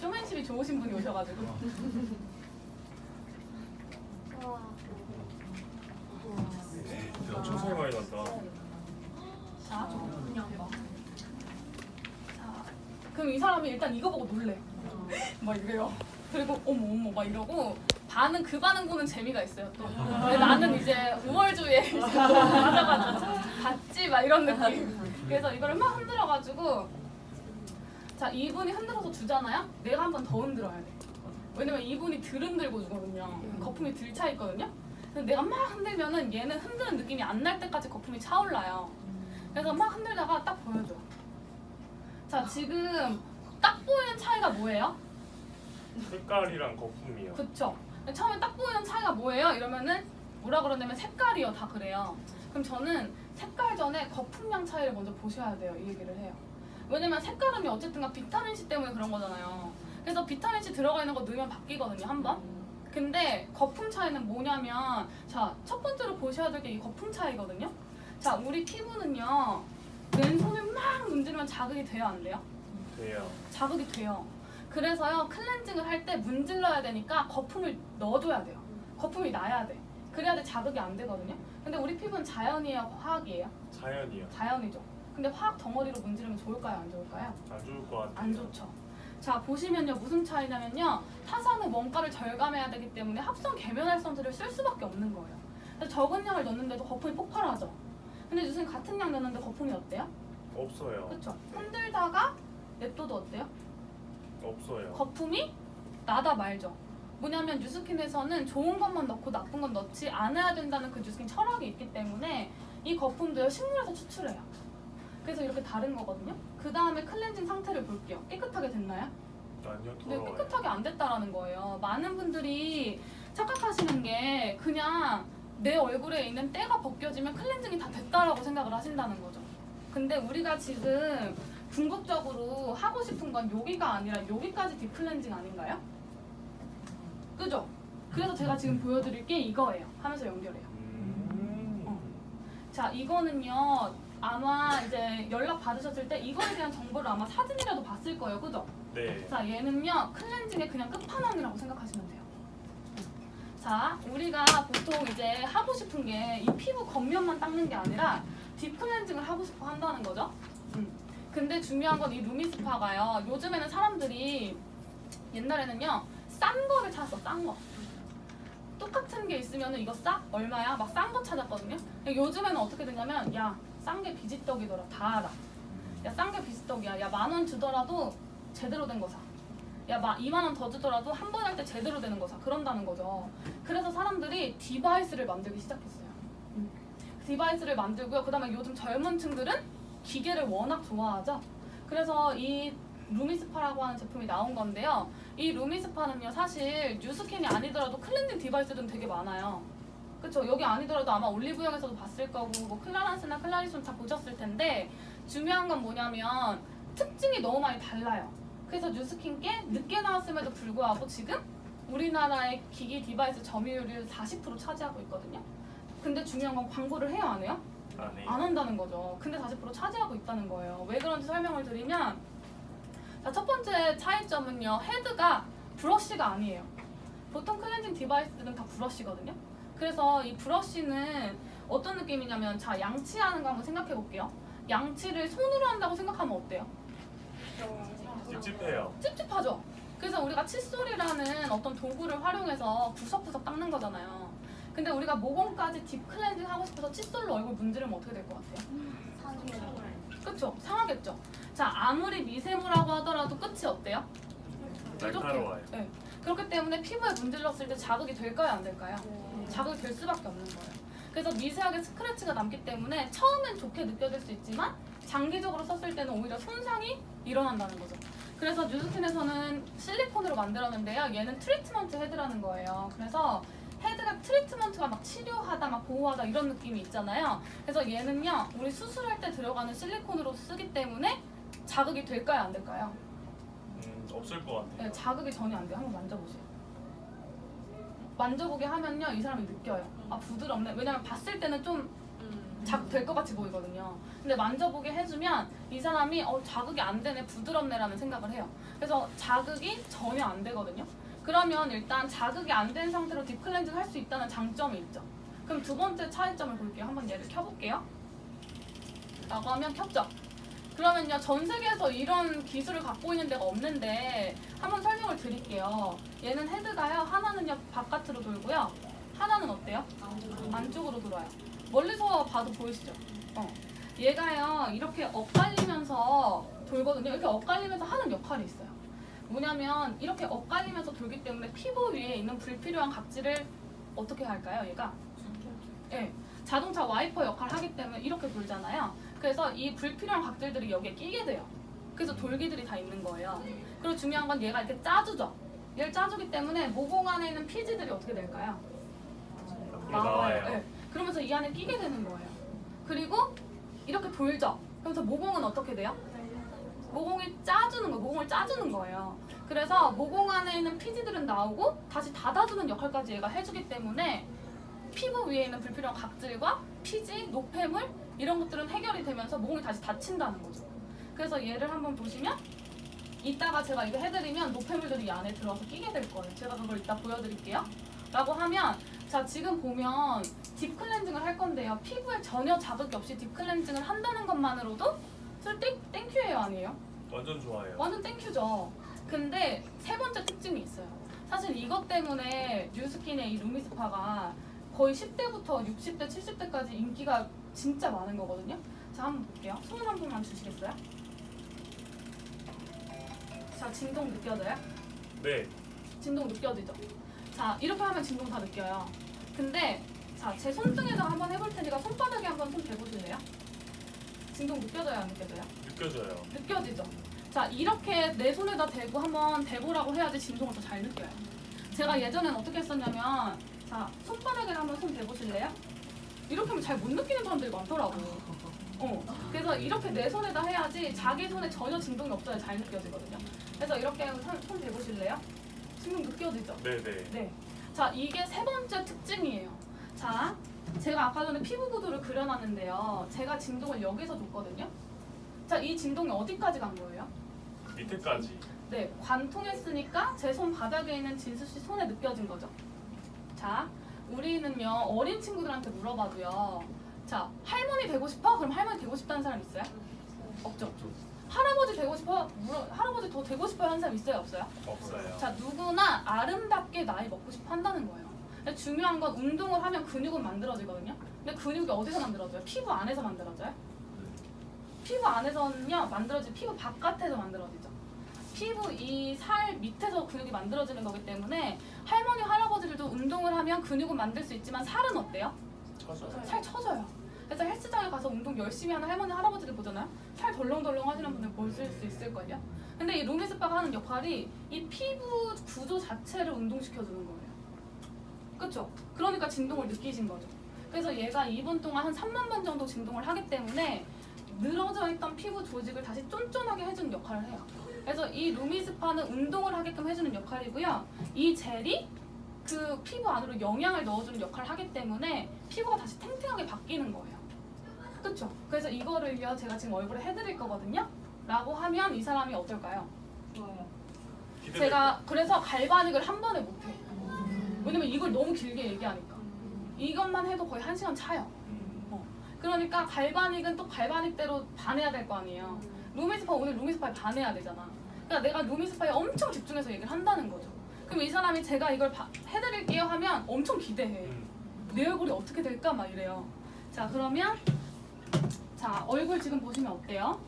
쇼맨십이 좋으신 분이 오셔가지고 우와. 엄청 차이 많이 난다. 자, 그럼 이 사람이 일단 이거 보고 놀래. 막 이래요. 그리고 어머 막 이러고 그 반응 보는 재미가 있어요. 또 근데 나는 이제 우월주의에 이제 맞아가지고 봤지 막 이런 느낌. 그래서 이거를 막 흔들어가지고 자 이분이 흔들어서 주잖아요. 내가 한 번 더 흔들어야 돼. 왜냐면 이분이 덜 흔들고 주거든요. 거품이 덜 차 있거든요. 그래서 내가 막 흔들면은 얘는 흔드는 느낌이 안 날 때까지 거품이 차올라요. 그래서 막 흔들다가 딱 보여줘. 자 지금 딱 보이는 차이가 뭐예요? 색깔이랑 거품이요. 그쵸? 처음에 딱 보이는 차이가 뭐예요? 이러면은 뭐라 그러냐면 색깔이요. 다 그래요. 그럼 저는 색깔 전에 거품량 차이를 먼저 보셔야 돼요. 이 얘기를 해요. 왜냐면 색깔음이 어쨌든 비타민C 때문에 그런 거잖아요. 그래서 비타민C 들어가 있는 거 넣으면 바뀌거든요. 한번. 근데 거품 차이는 뭐냐면 자, 첫 번째로 보셔야 될 게 이 거품 차이거든요. 자, 우리 피부는요. 왼손을 막 문지르면 자극이 돼요? 안 돼요? 돼요. 자극이 돼요. 그래서요 클렌징을 할 때 문질러야 되니까 거품을 넣어줘야 돼요. 거품이 나야 돼. 그래야 자극이 안 되거든요. 근데 우리 피부는 자연이에요? 화학이에요? 자연이요. 자연이죠. 근데 화학 덩어리로 문지르면 좋을까요? 안 좋을까요? 안 좋을 것 같아요. 안 좋죠. 자 보시면요 무슨 차이냐면요 타산의 원가를 절감해야 되기 때문에 합성 계면활성제를 쓸 수밖에 없는 거예요. 그래서 적은 양을 넣는데도 거품이 폭발하죠. 근데 요즘 같은 양 넣는데 거품이 어때요? 없어요. 그렇죠. 흔들다가 냅둬도 어때요? 없어요. 거품이 나다 말죠. 뭐냐면 뉴스킨에서는 좋은 것만 넣고 나쁜 건 넣지 않아야 된다는 그 뉴스킨 철학이 있기 때문에 이 거품도요 식물에서 추출해요. 그래서 이렇게 다른 거거든요. 그 다음에 클렌징 상태를 볼게요. 깨끗하게 됐나요? 아니요, 네, 더러워요. 깨끗하게 안 됐다라는 거예요. 많은 분들이 착각하시는 게 그냥 내 얼굴에 있는 때가 벗겨지면 클렌징이 다 됐다라고 생각을 하신다는 거죠. 근데 우리가 지금 궁극적으로 하고 싶은 건 여기가 아니라 여기까지 딥클렌징 아닌가요? 그죠? 그래서 제가 지금 보여드릴 게 이거예요. 하면서 연결해요. 자, 이거는요. 아마 이제 연락 받으셨을 때 이거에 대한 정보를 아마 사진이라도 봤을 거예요. 그죠? 네. 자, 얘는요. 클렌징의 그냥 끝판왕이라고 생각하시면 돼요. 자, 우리가 보통 이제 하고 싶은 게 이 피부 겉면만 닦는 게 아니라 딥클렌징을 하고 싶어 한다는 거죠. 근데 중요한 건 이 루미스파가요. 요즘에는 사람들이 옛날에는요. 싼 거를 찾았어. 싼 거. 똑같은 게 있으면 이거 싸? 얼마야? 막 싼 거 찾았거든요. 요즘에는 어떻게 되냐면 야 싼 게 비지떡이더라. 다 알아. 야, 싼 게 비지떡이야. 야, 10,000원 주더라도 제대로 된 거 사. 야, 20,000원 더 주더라도 한 번 할 때 제대로 되는 거 사. 그런다는 거죠. 그래서 사람들이 디바이스를 만들기 시작했어요. 디바이스를 만들고요. 그 다음에 요즘 젊은 층들은 기계를 워낙 좋아하죠. 그래서 이 루미스파라고 하는 제품이 나온 건데요. 이 루미스파는요, 사실 뉴스캔이 아니더라도 클렌징 디바이스들은 되게 많아요. 그쵸? 여기 아니더라도 아마 올리브영에서도 봤을 거고, 뭐 클라란스나 클라리손 다 보셨을 텐데, 중요한 건 뭐냐면 특징이 너무 많이 달라요. 그래서 뉴스킨 게 늦게 나왔음에도 불구하고 지금 우리나라의 기기 디바이스 점유율을 40% 차지하고 있거든요. 근데 중요한 건 광고를 해요, 안 해요? 안 해요. 안 한다는 거죠. 근데 40% 차지하고 있다는 거예요. 왜 그런지 설명을 드리면, 자, 첫 번째 차이점은요, 헤드가 브러쉬가 아니에요. 보통 클렌징 디바이스들은 다 브러쉬거든요. 그래서 이 브러쉬는 어떤 느낌이냐면, 자, 양치하는 거 한번 생각해 볼게요. 양치를 손으로 한다고 생각하면 어때요? 찝찝해요. 찝찝하죠? 그래서 우리가 칫솔이라는 어떤 도구를 활용해서 구석구석 닦는 거잖아요. 근데 우리가 모공까지 딥 클렌징 하고 싶어서 칫솔로 얼굴 문지르면 어떻게 될 것 같아요? 그쵸? 상하겠죠? 자, 아무리 미세모라고 하더라도 끝이 어때요? 날카로워요. 네. 그렇기 때문에 피부에 문질렀을 때 자극이 될까요? 안 될까요? 자극이 될 수밖에 없는 거예요. 그래서 미세하게 스크래치가 남기 때문에 처음엔 좋게 느껴질 수 있지만 장기적으로 썼을 때는 오히려 손상이 일어난다는 거죠. 그래서 뉴스킨에서는 실리콘으로 만들었는데요. 얘는 트리트먼트 헤드라는 거예요. 그래서 헤드가 트리트먼트가 막 치료하다, 막 보호하다 이런 느낌이 있잖아요. 그래서 얘는요, 우리 수술할 때 들어가는 실리콘으로 쓰기 때문에 자극이 될까요? 안 될까요? 없을 것 같아요. 네, 자극이 전혀 안 돼요. 한번 만져보세요. 만져보게 하면요, 이 사람이 느껴요. 아, 부드럽네. 왜냐면 봤을 때는 좀 자극될 것 같이 보이거든요. 근데 만져보게 해주면 이 사람이 자극이 안 되네, 부드럽네라는 생각을 해요. 그래서 자극이 전혀 안 되거든요. 그러면 일단 자극이 안 된 상태로 딥클렌징 할 수 있다는 장점이 있죠. 그럼 두 번째 차이점을 볼게요. 한번 얘를 켜볼게요. 라고 하면 켰죠. 그러면요, 전 세계에서 이런 기술을 갖고 있는 데가 없는데 한번 설명을 드릴게요. 얘는 헤드가요, 하나는요 바깥으로 돌고요, 하나는 어때요? 안쪽으로 돌아요. 멀리서 봐도 보이시죠? 얘가요 이렇게 엇갈리면서 돌거든요. 이렇게 엇갈리면서 하는 역할이 있어요. 뭐냐면 이렇게 엇갈리면서 돌기 때문에 피부 위에 있는 불필요한 각질을 어떻게 할까요? 얘가 네, 자동차 와이퍼 역할을 하기 때문에 이렇게 돌잖아요. 그래서 이 불필요한 각질들이 여기에 끼게 돼요. 그래서 돌기들이 다 있는 거예요. 그리고 중요한 건 얘가 이렇게 짜주죠. 얘를 짜주기 때문에 모공 안에 있는 피지들이 어떻게 될까요? 나와요. 네. 그러면서 이 안에 끼게 되는 거예요. 그리고 이렇게 돌죠. 그러면서 모공은 어떻게 돼요? 모공이 짜주는 거예요. 모공을 짜주는 거예요. 그래서 모공 안에 있는 피지들은 나오고 다시 닫아주는 역할까지 얘가 해주기 때문에 피부 위에 있는 불필요한 각질과 피지, 노폐물 이런 것들은 해결이 되면서 모공이 다시 닫힌다는 거죠. 그래서 얘를 한번 보시면 이따가 제가 이거 해드리면 노폐물들이 이 안에 들어와서 끼게 될 거예요. 제가 그걸 이따 보여드릴게요. 라고 하면 자, 지금 보면 딥클렌징을 할 건데요. 피부에 전혀 자극이 없이 딥클렌징을 한다는 것만으로도 솔직히 땡큐예요, 아니에요? 완전 좋아요. 완전 땡큐죠. 근데 세 번째 특징이 있어요. 사실 이것 때문에 뉴스킨의 이 루미스파가 거의 10대부터 60대, 70대까지 인기가 진짜 많은 거거든요. 자, 한번 볼게요. 손 한 번만 주시겠어요? 자, 진동 느껴져요? 네. 진동 느껴지죠? 자, 이렇게 하면 진동 다 느껴요. 근데 자, 제 손등에다가 한번 해볼 테니까 손바닥에 한번 손 대보실래요? 진동 느껴져요, 안 느껴져요? 느껴져요. 느껴지죠? 자, 이렇게 내 손에다 대고 한번 대보라고 해야지 진동을 더 잘 느껴요. 제가 예전엔 어떻게 했었냐면 자, 손바닥에 한번 손 대보실래요? 이렇게 하면 잘 못 느끼는 사람들이 많더라고. 그래서 이렇게 내 손에다 해야지 자기 손에 전혀 진동이 없어야 잘 느껴지거든요. 그래서 이렇게 손 대보실래요? 진동 느껴지죠? 네네. 네. 자, 이게 세 번째 특징이에요. 자, 제가 아까 전에 피부 구도를 그려놨는데요. 제가 진동을 여기서 줬거든요. 자, 이 진동이 어디까지 간 거예요? 밑에까지. 네, 관통했으니까 제 손 바닥에 있는 진수 씨 손에 느껴진 거죠. 자, 우리는요, 어린 친구들한테 물어봐도요. 자, 할머니 되고 싶어? 그럼 할머니 되고 싶다는 사람 있어요? 없죠. 할아버지 되고 싶어? 할아버지 더 되고 싶어요 하는 사람 있어요? 없어요? 없어요. 자, 누구나 아름답게 나이 먹고 싶어 한다는 거예요. 근데 중요한 건 운동을 하면 근육은 만들어지거든요. 근데 근육이 어디서 만들어져요? 피부 안에서 만들어져요? 피부 안에서는요 만들어지고 피부 바깥에서 만들어지죠. 피부 이 살 밑에서 근육이 만들어지는 거기 때문에 할머니 할아버지들도 운동을 하면 근육은 만들 수 있지만 살은 어때요? 쳐져요. 살 쳐져요. 그래서 헬스장에 가서 운동 열심히 하는 할머니 할아버지들 보잖아요. 살 덜렁덜렁 하시는 분들 보실 수 있을걸요. 근데 이 루미스파가 하는 역할이 이 피부 구조 자체를 운동시켜주는 거예요. 그쵸? 그러니까 진동을 느끼신 거죠. 그래서 얘가 2분 동안 한 3만 번 정도 진동을 하기 때문에 늘어져 있던 피부 조직을 다시 쫀쫀하게 해주는 역할을 해요. 그래서 이 루미스파는 운동을 하게끔 해주는 역할이고요. 이 젤이 그 피부 안으로 영양을 넣어주는 역할을 하기 때문에 피부가 다시 탱탱하게 바뀌는 거예요. 그쵸? 그래서 이거를요 제가 지금 얼굴에 해드릴 거거든요. 라고 하면 이 사람이 어떨까요? 좋아요. 제가 그래서 갈바닉을 한 번에 못해. 왜냐면 이걸 너무 길게 얘기하니까. 이것만 해도 거의 1시간 차요. 그러니까 갈바닉은 또 갈바닉대로 반해야 될 거 아니에요. 루미스파 오늘 루미스파에 반해야 되잖아. 그러니까 내가 루미스파에 엄청 집중해서 얘기를 한다는 거죠. 그럼 이 사람이 제가 이걸 해드릴게요 하면 엄청 기대해. 내 얼굴이 어떻게 될까 막 이래요. 자 그러면 자 얼굴 지금 보시면 어때요?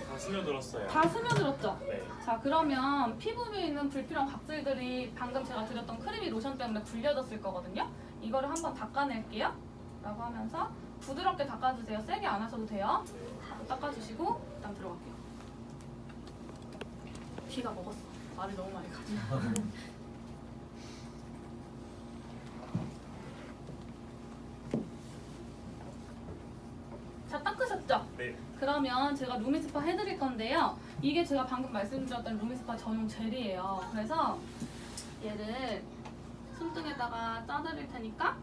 다 스며들었어요. 다 스며들었죠? 네. 자 그러면 피부 위에 있는 불필요한 각질들이 방금 제가 드렸던 크림이 로션 때문에 불려졌을 거거든요. 이거를 한번 닦아낼게요 라고 하면서 부드럽게 닦아주세요. 세게 안 하셔도 돼요. 닦아주시고 일단 들어갈게요. 귀가 먹었어. 말을 너무 많이 가지고. 자 닦으셨죠? 네. 그러면 제가 루미스파 해드릴 건데요. 이게 제가 방금 말씀드렸던 루미스파 전용 젤이에요. 그래서 얘를 손등에다가 짜드릴 테니까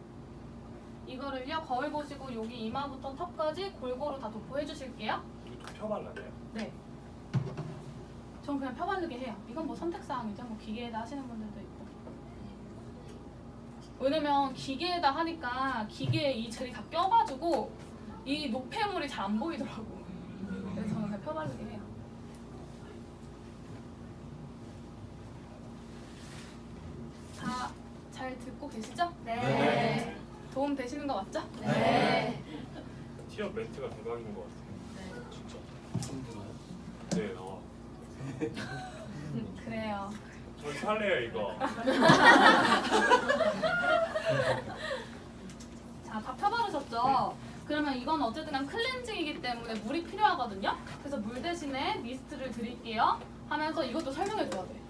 이거를요 거울 보시고 여기 이마부터 턱까지 골고루 다 도포해 주실게요. 이거 또 펴발라내요? 네. 전 그냥 펴바르게 해요. 이건 뭐 선택사항이죠. 뭐 기계에다 하시는 분들도 있고. 왜냐면 기계에다 하니까 기계에 이 젤이 다 껴가지고 이 노폐물이 잘 안 보이더라고. 그래서 저는 그냥 펴바르게 해요. 다 잘 듣고 계시죠? 네. 도움 되시는 거 맞죠? 네. 티업 멘트가 대박인 것 같아요. 진짜. 네, 나와. 그래요. 저 살래요 이거. 자, 다 펴바르셨죠? 그러면 이건 어쨌든 간 클렌징이기 때문에 물이 필요하거든요? 그래서 물 대신에 미스트를 드릴게요 하면서 이것도 설명해 줘야 돼.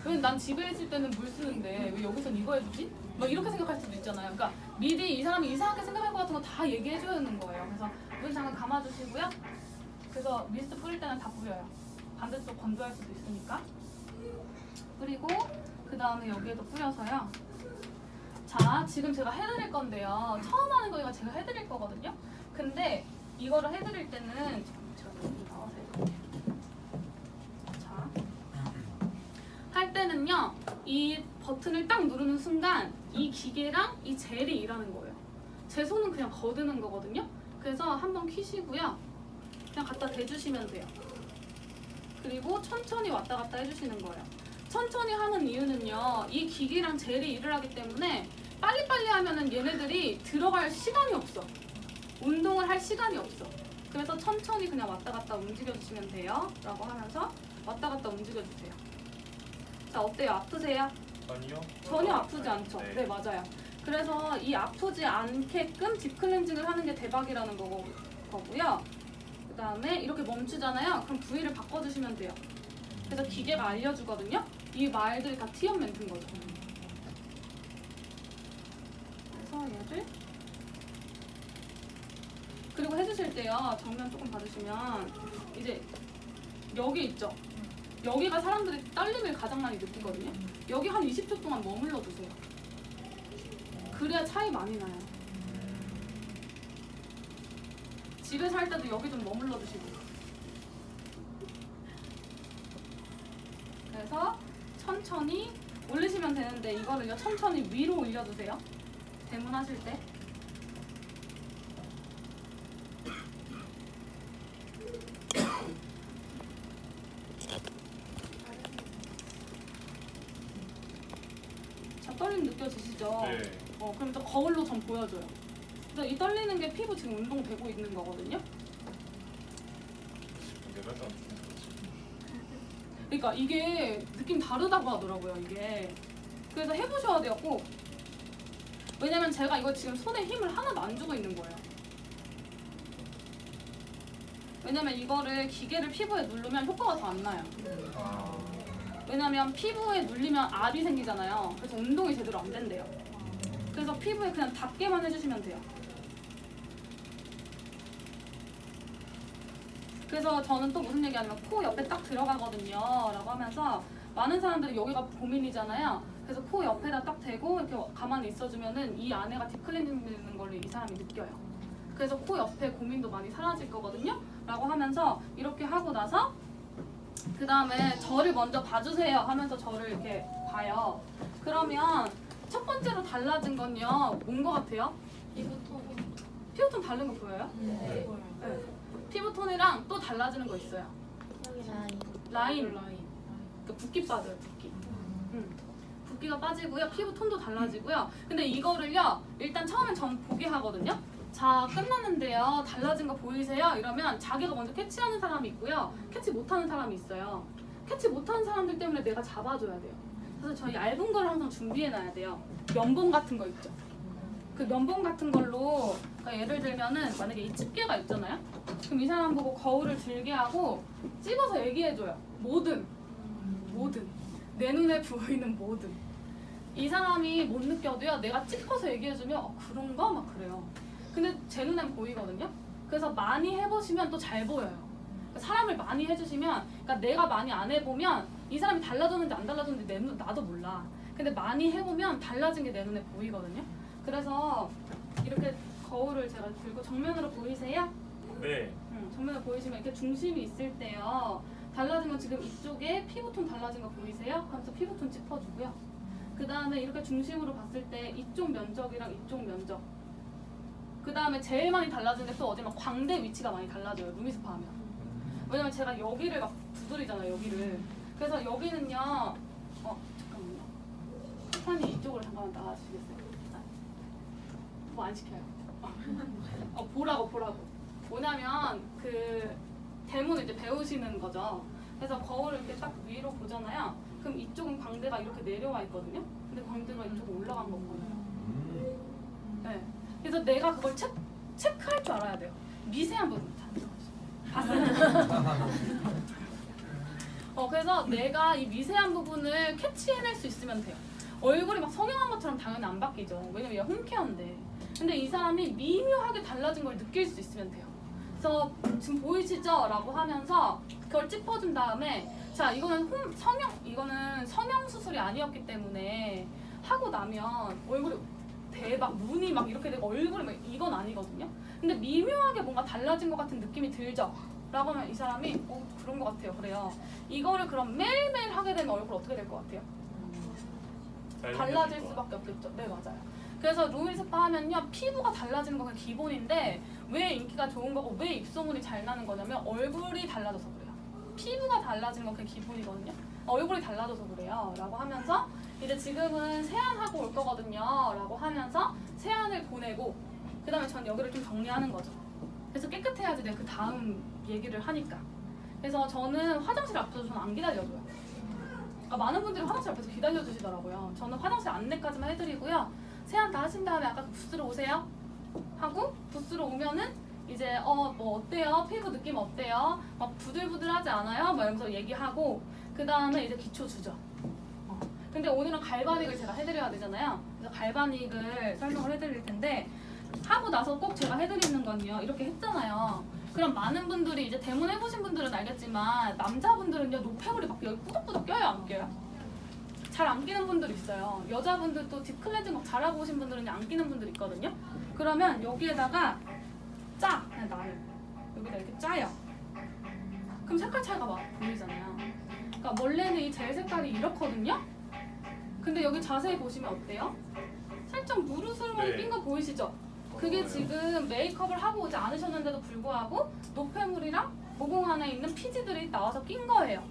왜 난 집에 있을 때는 물 쓰는데 왜 여기선 이거 해주지? 막 이렇게 생각할 수도 있잖아요. 그러니까 미리 이 사람이 이상하게 생각할 것 같은 거 다 얘기해 줘야 하는 거예요. 그래서 눈 잠깐 감아주시고요. 그래서 미스트 뿌릴 때는 다 뿌려요. 반대쪽 건조할 수도 있으니까. 뿌리고 그 다음에 여기에도 뿌려서요. 자, 지금 제가 해드릴 건데요. 처음 하는 거 이거 제가 해드릴 거거든요. 근데 이거를 해드릴 때는 제가 좀 나와서 해드릴게요. 자, 할 때는요. 이 버튼을 딱 누르는 순간 이 기계랑 이 젤이 일하는 거예요. 제 손은 그냥 거드는 거거든요. 그래서 한번 키시고요. 그냥 갖다 대주시면 돼요. 그리고 천천히 왔다 갔다 해주시는 거예요. 천천히 하는 이유는요. 이 기계랑 젤이 일을 하기 때문에 빨리빨리 하면은 얘네들이 들어갈 시간이 없어. 운동을 할 시간이 없어. 그래서 천천히 그냥 왔다 갔다 움직여주시면 돼요. 라고 하면서 왔다 갔다 움직여주세요. 자, 어때요? 아프세요? 아니요. 전혀 아프지 않죠? 네. 네, 맞아요. 그래서 이 아프지 않게끔 딥클렌징을 하는 게 대박이라는 거고요. 그 다음에 이렇게 멈추잖아요. 그럼 부위를 바꿔주시면 돼요. 그래서 기계가 알려주거든요. 이 말들이 다 티업 멘트인 거죠. 그래서 얘를 그리고 해주실 때요. 정면 조금 봐주시면 이제 여기 있죠. 여기가 사람들이 떨림을 가장 많이 느끼거든요. 여기 한 20초 동안 머물러 두세요. 그래야 차이 많이 나요. 집에서 할 때도 여기 좀 머물러 두시고. 그래서 천천히 올리시면 되는데 이거를요 천천히 위로 올려주세요. 대문하실 때. 자, 떨림 느껴지시죠? 네. 그럼 또 거울로 좀 보여줘요. 그래서 이 떨리는 게 피부 지금 운동되고 있는 거거든요. 내가 좀 그렇지. 그러니까 이게 느낌 다르다고 하더라고요 이게. 그래서 해보셔야 돼요 꼭. 왜냐면 제가 이거 지금 손에 힘을 하나도 안 주고 있는 거예요. 왜냐면 이거를 기계를 피부에 누르면 효과가 더 안 나요. 왜냐면 피부에 눌리면 압이 생기잖아요. 그래서 운동이 제대로 안 된대요. 그래서 피부에 그냥 닿게만 해주시면 돼요. 그래서 저는 또 무슨 얘기하냐면 코 옆에 딱 들어가거든요 라고 하면서 많은 사람들이 여기가 고민이잖아요. 그래서 코 옆에다 딱 대고 이렇게 가만히 있어주면은 이 안에가 딥클렌징 되는 걸 이 사람이 느껴요. 그래서 코 옆에 고민도 많이 사라질 거거든요 라고 하면서 이렇게 하고 나서 그 다음에 저를 먼저 봐주세요 하면서 저를 이렇게 봐요. 그러면 첫 번째로 달라진 건요 뭔 거 같아요? 피부톤 다른 거 보여요? 네. 네. 피부톤이랑 또 달라지는 거 있어요. 라인. 그 붓기 빠져요, 붓기. 붓기가 빠지고요. 피부톤도 달라지고요. 근데 이거를요, 일단 처음엔 전 보게 하거든요. 자, 끝났는데요. 달라진 거 보이세요? 이러면 자기가 먼저 캐치하는 사람이 있고요. 캐치 못하는 사람이 있어요. 캐치 못하는 사람들 때문에 내가 잡아줘야 돼요. 그래서 저희 얇은 걸 항상 준비해놔야 돼요. 면봉 같은 거 있죠. 그 면봉 같은 걸로 그러니까 예를 들면은 만약에 이 집게가 있잖아요. 그럼 이 사람 보고 거울을 들게 하고 찝어서 얘기해줘요. 뭐든 내 눈에 보이는 뭐든 이 사람이 못 느껴도요. 내가 찝어서 얘기해주면 그런가? 막 그래요. 근데 제 눈엔 보이거든요. 그래서 많이 해보시면 또 잘 보여요. 그러니까 사람을 많이 해주시면 그러니까 내가 많이 안 해보면 이 사람이 달라졌는지 안 달라졌는지 나도 몰라. 근데 많이 해보면 달라진 게 내 눈에 보이거든요. 그래서 이렇게 거울을 제가 들고 정면으로 보이세요? 네. 정면으로 보이시면 이렇게 중심이 있을 때요. 달라진 건 지금 이쪽에 피부톤 달라진 거 보이세요? 하면서 피부톤 짚어주고요. 그 다음에 이렇게 중심으로 봤을 때 이쪽 면적이랑 이쪽 면적. 그 다음에 제일 많이 달라진 게 또 어디면 광대 위치가 많이 달라져요. 루미스파 하면. 왜냐면 제가 여기를 막 두드리잖아요. 여기를. 그래서 여기는요. 잠깐만요. 판이 이쪽으로 잠깐만 나와주시겠어요? 뭐 안 시켜요. 보라고. 뭐냐면 그 대문을 이제 배우시는 거죠. 그래서 거울을 이렇게 딱 위로 보잖아요. 그럼 이쪽은 광대가 이렇게 내려와 있거든요. 근데 광대가 이쪽으로 올라간 거거든요. 네. 그래서 내가 그걸 체크할 줄 알아야 돼요. 미세한 부분. 봤어요? 그래서 내가 이 미세한 부분을 캐치해낼 수 있으면 돼요. 얼굴이 막 성형한 것처럼 당연히 안 바뀌죠. 왜냐면 얘가 홈케어인데. 근데 이 사람이 미묘하게 달라진 걸 느낄 수 있으면 돼요. 그래서 지금 보이시죠? 라고 하면서 그걸 짚어준 다음에 자 이거는 성형 수술이 아니었기 때문에 하고 나면 얼굴이 대박 눈이 막 이렇게 되고 얼굴이 막 이건 아니거든요. 근데 미묘하게 뭔가 달라진 것 같은 느낌이 들죠? 라고 하면 이 사람이 그런 것 같아요. 그래요. 이거를 그럼 매일매일 하게 되면 얼굴 어떻게 될 것 같아요? 달라질 수밖에 없겠죠. 네 맞아요. 그래서 루미스파 하면요 피부가 달라지는 건 기본인데 왜 인기가 좋은 거고 왜 입소문이 잘 나는 거냐면 얼굴이 달라져서 그래요. 피부가 달라지는 건 그게 기본이거든요. 얼굴이 달라져서 그래요 라고 하면서 이제 지금은 세안하고 올 거거든요 라고 하면서 세안을 보내고 그 다음에 전 여기를 좀 정리하는 거죠. 그래서 깨끗해야지 내가 그 다음 얘기를 하니까. 그래서 저는 화장실 앞에서 저는 안 기다려줘요. 많은 분들이 화장실 앞에서 기다려주시더라고요. 저는 화장실 안내까지만 해드리고요. 세안 다 하신 다음에 아까 부스로 오세요 하고 부스로 오면은 이제 뭐 어때요? 피부 느낌 어때요? 막 부들부들하지 않아요? 막 이러면서 얘기하고 그 다음에 이제 기초 주죠. 근데 오늘은 갈바닉을 제가 해드려야 되잖아요. 그래서 갈바닉을 설명을 해드릴 텐데 하고 나서 꼭 제가 해드리는 건요. 이렇게 했잖아요. 그럼 많은 분들이 이제 데몬 해보신 분들은 알겠지만 남자분들은요 노폐물이 막 여기 뿌덕뿌덕 껴요 안 껴요? 잘 안 끼는 분들 있어요. 여자분들도 딥클렌징 막 잘하고 오신 분들은 안 끼는 분들 있거든요. 그러면 여기에다가 그냥 나요. 여기다 이렇게 짜요. 그럼 색깔 차이가 막 보이잖아요. 그러니까 원래는 이 젤 색깔이 이렇거든요. 근데 여기 자세히 보시면 어때요? 살짝 무르스름하게 낀 거 보이시죠? 그게 지금 메이크업을 하고 오지 않으셨는데도 불구하고 노폐물이랑 모공 안에 있는 피지들이 나와서 낀 거예요.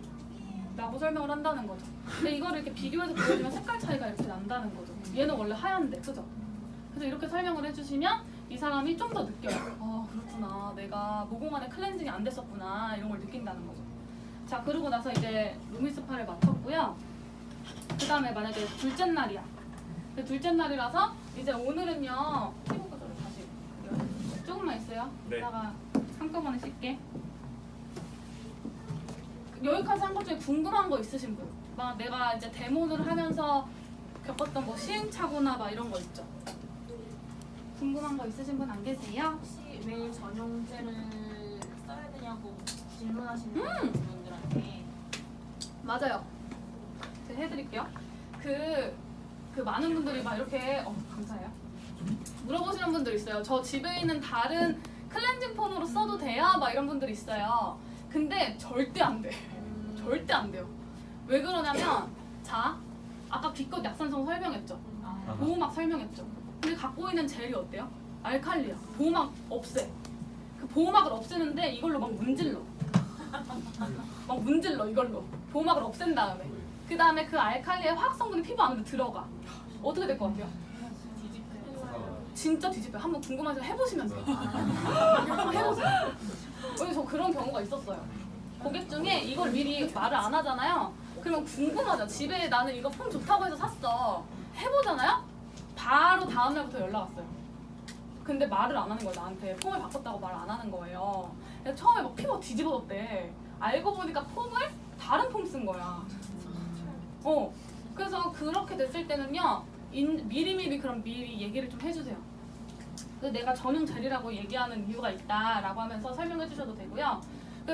라고 설명을 한다는 거죠. 근데 이거를 이렇게 비교해서 보여주면 색깔 차이가 이렇게 난다는 거죠. 얘는 원래 하얀데, 그죠? 그래서 이렇게 설명을 해주시면 이 사람이 좀 더 느껴요. 아 그렇구나. 내가 모공 안에 클렌징이 안 됐었구나. 이런 걸 느낀다는 거죠. 자 그러고 나서 이제 루미스파를 마쳤고요. 그 다음에 만약에 둘째 날이야. 둘째 날이라서 이제 오늘은요. 피부 구조를 다시 그려요. 조금만 있어요. 네. 이따가 한꺼번에 씻게. 여기까지 한 것 중에 궁금한 거 있으신 분? 막 내가 이제 데모를 하면서 겪었던 뭐 시행착오나 막 이런 거 있죠? 궁금한 거 있으신 분 안 계세요? 혹시 매일 전용제를 써야 되냐고 질문하시는 분들한테 맞아요. 제가 해드릴게요. 그 많은 분들이 막 이렇게 감사해요. 물어보시는 분들 있어요. 저 집에 있는 다른 클렌징 폼으로 써도 돼요? 막 이런 분들이 있어요. 근데 절대 안 돼. 절대 안 돼요. 왜 그러냐면 자 아까 기껏 약산성 설명했죠. 보호막 설명했죠. 근데 갖고 있는 젤이 어때요? 알칼리야. 보호막 없애. 그 보호막을 없애는데 이걸로 막 문질러. 막 문질러 이걸로. 보호막을 없앤 다음에. 그 다음에 그 알칼리의 화학 성분이 피부 안으로 들어가. 어떻게 될 것 같아요? 진짜 뒤집혀요. 한번 궁금하시면 해보시면 돼요. 한번 해보세요. 왜냐면 저 그런 경우가 있었어요. 고객 중에 이걸 미리 말을 안 하잖아요. 그러면 궁금하죠. 집에 나는 이거 폼 좋다고 해서 샀어. 해보잖아요? 바로 다음날부터 연락 왔어요. 근데 말을 안 하는 거예요. 나한테 폼을 바꿨다고 말을 안 하는 거예요. 그래서 처음에 막 피부가 뒤집어졌대. 알고 보니까 폼을 다른 폼 쓴 거야. 그래서 그렇게 됐을 때는요. 미리미리 그럼 미리 얘기를 좀 해주세요. 내가 전용 젤이라고 얘기하는 이유가 있다라고 하면서 설명해 주셔도 되고요.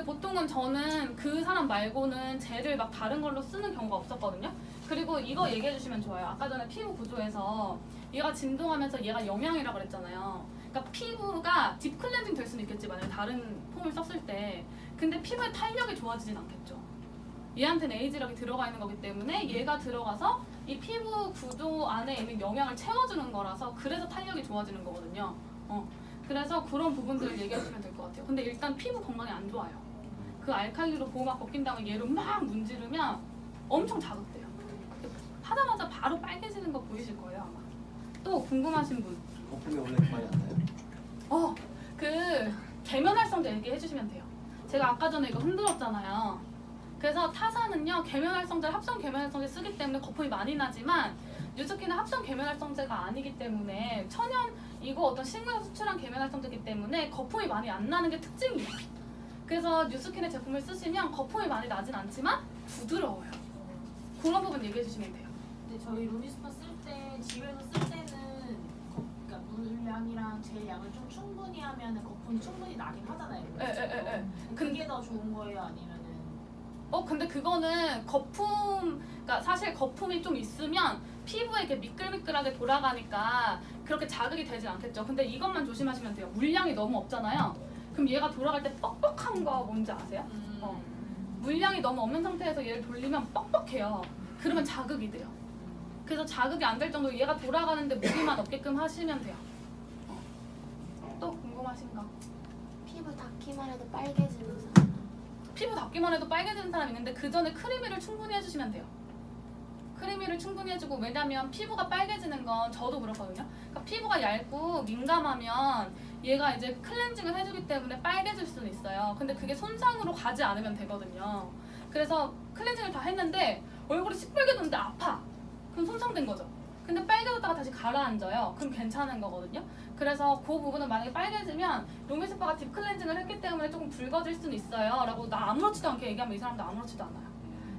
보통은 저는 그 사람 말고는 젤을 막 다른 걸로 쓰는 경우가 없었거든요. 그리고 이거 얘기해 주시면 좋아요. 아까 전에 피부 구조에서 얘가 진동하면서 얘가 영양이라고 그랬잖아요. 그러니까 피부가 딥 클렌징 될 수는 있겠지 만약에 다른 폼을 썼을 때. 근데 피부의 탄력이 좋아지진 않겠죠. 얘한테는 에이지력이 들어가 있는 거기 때문에 얘가 들어가서 이 피부 구조 안에 있는 영양을 채워주는 거라서 그래서 탄력이 좋아지는 거거든요. 그래서 그런 부분들을 얘기해 주시면 될 것 같아요. 근데 일단 피부 건강이 안 좋아요. 그 알칼리로 보호막 벗긴 다음에 얘를 막 문지르면 엄청 자극돼요. 하자마자 바로 빨개지는 거 보이실 거예요 아마. 또 궁금하신 분? 거품이 원래 많이 안 나요? 그 계면활성제 얘기해 주시면 돼요. 제가 아까 전에 이거 흔들었잖아요. 그래서 타사는요 계면활성제, 합성 계면활성제 쓰기 때문에 거품이 많이 나지만 뉴스킨은 합성 계면활성제가 아니기 때문에 천연 이거 어떤 식물에서 수출한 계면활성제이기 때문에 거품이 많이 안 나는 게 특징이에요. 그래서 뉴스킨의 제품을 쓰시면 거품이 많이 나진 않지만 부드러워요. 그런 부분 얘기해 주시면 돼요. 근데 저희 루미스파 쓸 때 집에서 쓸 때는 그러니까 물량이랑 젤 양을 좀 충분히 하면 거품이 충분히 나긴 하잖아요. 예. 그게 더 좋은 거예요, 아니면은? 근데 그거는 거품, 그러니까 사실 거품이 좀 있으면 피부에 이렇게 미끌미끌하게 돌아가니까 그렇게 자극이 되진 않겠죠. 근데 이것만 조심하시면 돼요. 물량이 너무 없잖아요. 그럼 얘가 돌아갈 때 뻑뻑한 거 뭔지 아세요? 물량이 너무 없는 상태에서 얘를 돌리면 뻑뻑해요. 그러면 자극이 돼요. 그래서 자극이 안 될 정도로 얘가 돌아가는데 무리만 없게끔 하시면 돼요. 또 궁금하신 거? 피부 닿기만 해도 빨개지는 사람. 피부 닿기만 해도 빨개지는 사람이 있는데 그 전에 크리미를 충분히 해주시면 돼요. 크리미를 충분히 해주고 왜냐면 피부가 빨개지는 건 저도 그렇거든요. 그러니까 피부가 얇고 민감하면 얘가 이제 클렌징을 해주기 때문에 빨개질 수는 있어요. 근데 그게 손상으로 가지 않으면 되거든요. 그래서 클렌징을 다 했는데 얼굴이 시뻘개졌는데 아파. 그럼 손상된 거죠. 근데 빨개졌다가 다시 가라앉아요. 그럼 괜찮은 거거든요. 그래서 그 부분은 만약에 빨개지면 루미스파가 딥 클렌징을 했기 때문에 조금 붉어질 수는 있어요 라고 나 아무렇지도 않게 얘기하면 이 사람도 아무렇지도 않아요.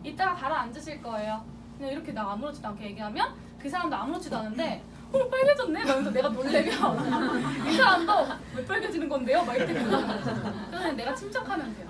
이따가 가라앉으실 거예요. 그냥 이렇게 나 아무렇지도 않게 얘기하면 그 사람도 아무렇지도 않은데 빨개졌네? 이러면서 내가 놀래면 이 사람도 왜 빨개지는 건데요? 막 이렇게 되는 거죠. 그래서 내가 침착하면 돼요.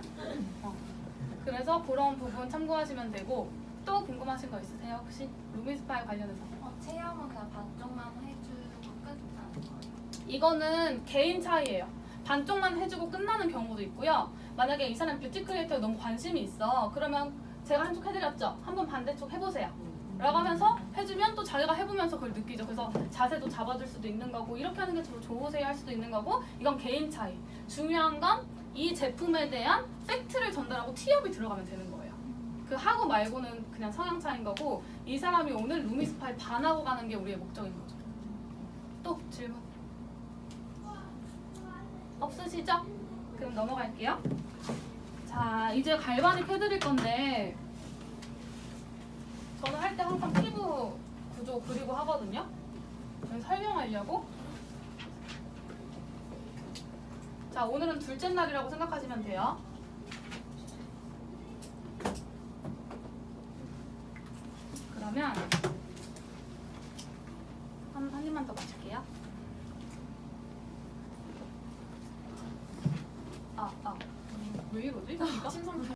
그래서 그런 부분 참고하시면 되고 또 궁금하신 거 있으세요? 혹시 루미스파에 관련해서? 체험은 그냥 반쪽만 해주고 끝나는 거예요. 이거는 개인 차이예요. 반쪽만 해주고 끝나는 경우도 있고요. 만약에 이 사람 뷰티 크리에이터에 너무 관심이 있어. 그러면 제가 한쪽 해드렸죠? 한번 반대쪽 해보세요. 라고 하면서 해주면 또 자기가 해보면서 그걸 느끼죠. 그래서 자세도 잡아줄 수도 있는 거고 이렇게 하는 게 더 좋으세요 할 수도 있는 거고 이건 개인 차이. 중요한 건 이 제품에 대한 팩트를 전달하고 티업이 들어가면 되는 거예요. 그 하고 말고는 그냥 성향 차이인 거고 이 사람이 오늘 루미스파에 반하고 가는 게 우리의 목적인 거죠. 또 질문? 없으시죠? 그럼 넘어갈게요. 자, 이제 갈바닉 해드릴 건데 저는 할 때 항상 피부 구조 그리고 하거든요. 그래서 설명하려고. 자, 오늘은 둘째 날이라고 생각하시면 돼요. 그러면 한 입만 더 마실게요. 왜 이러지?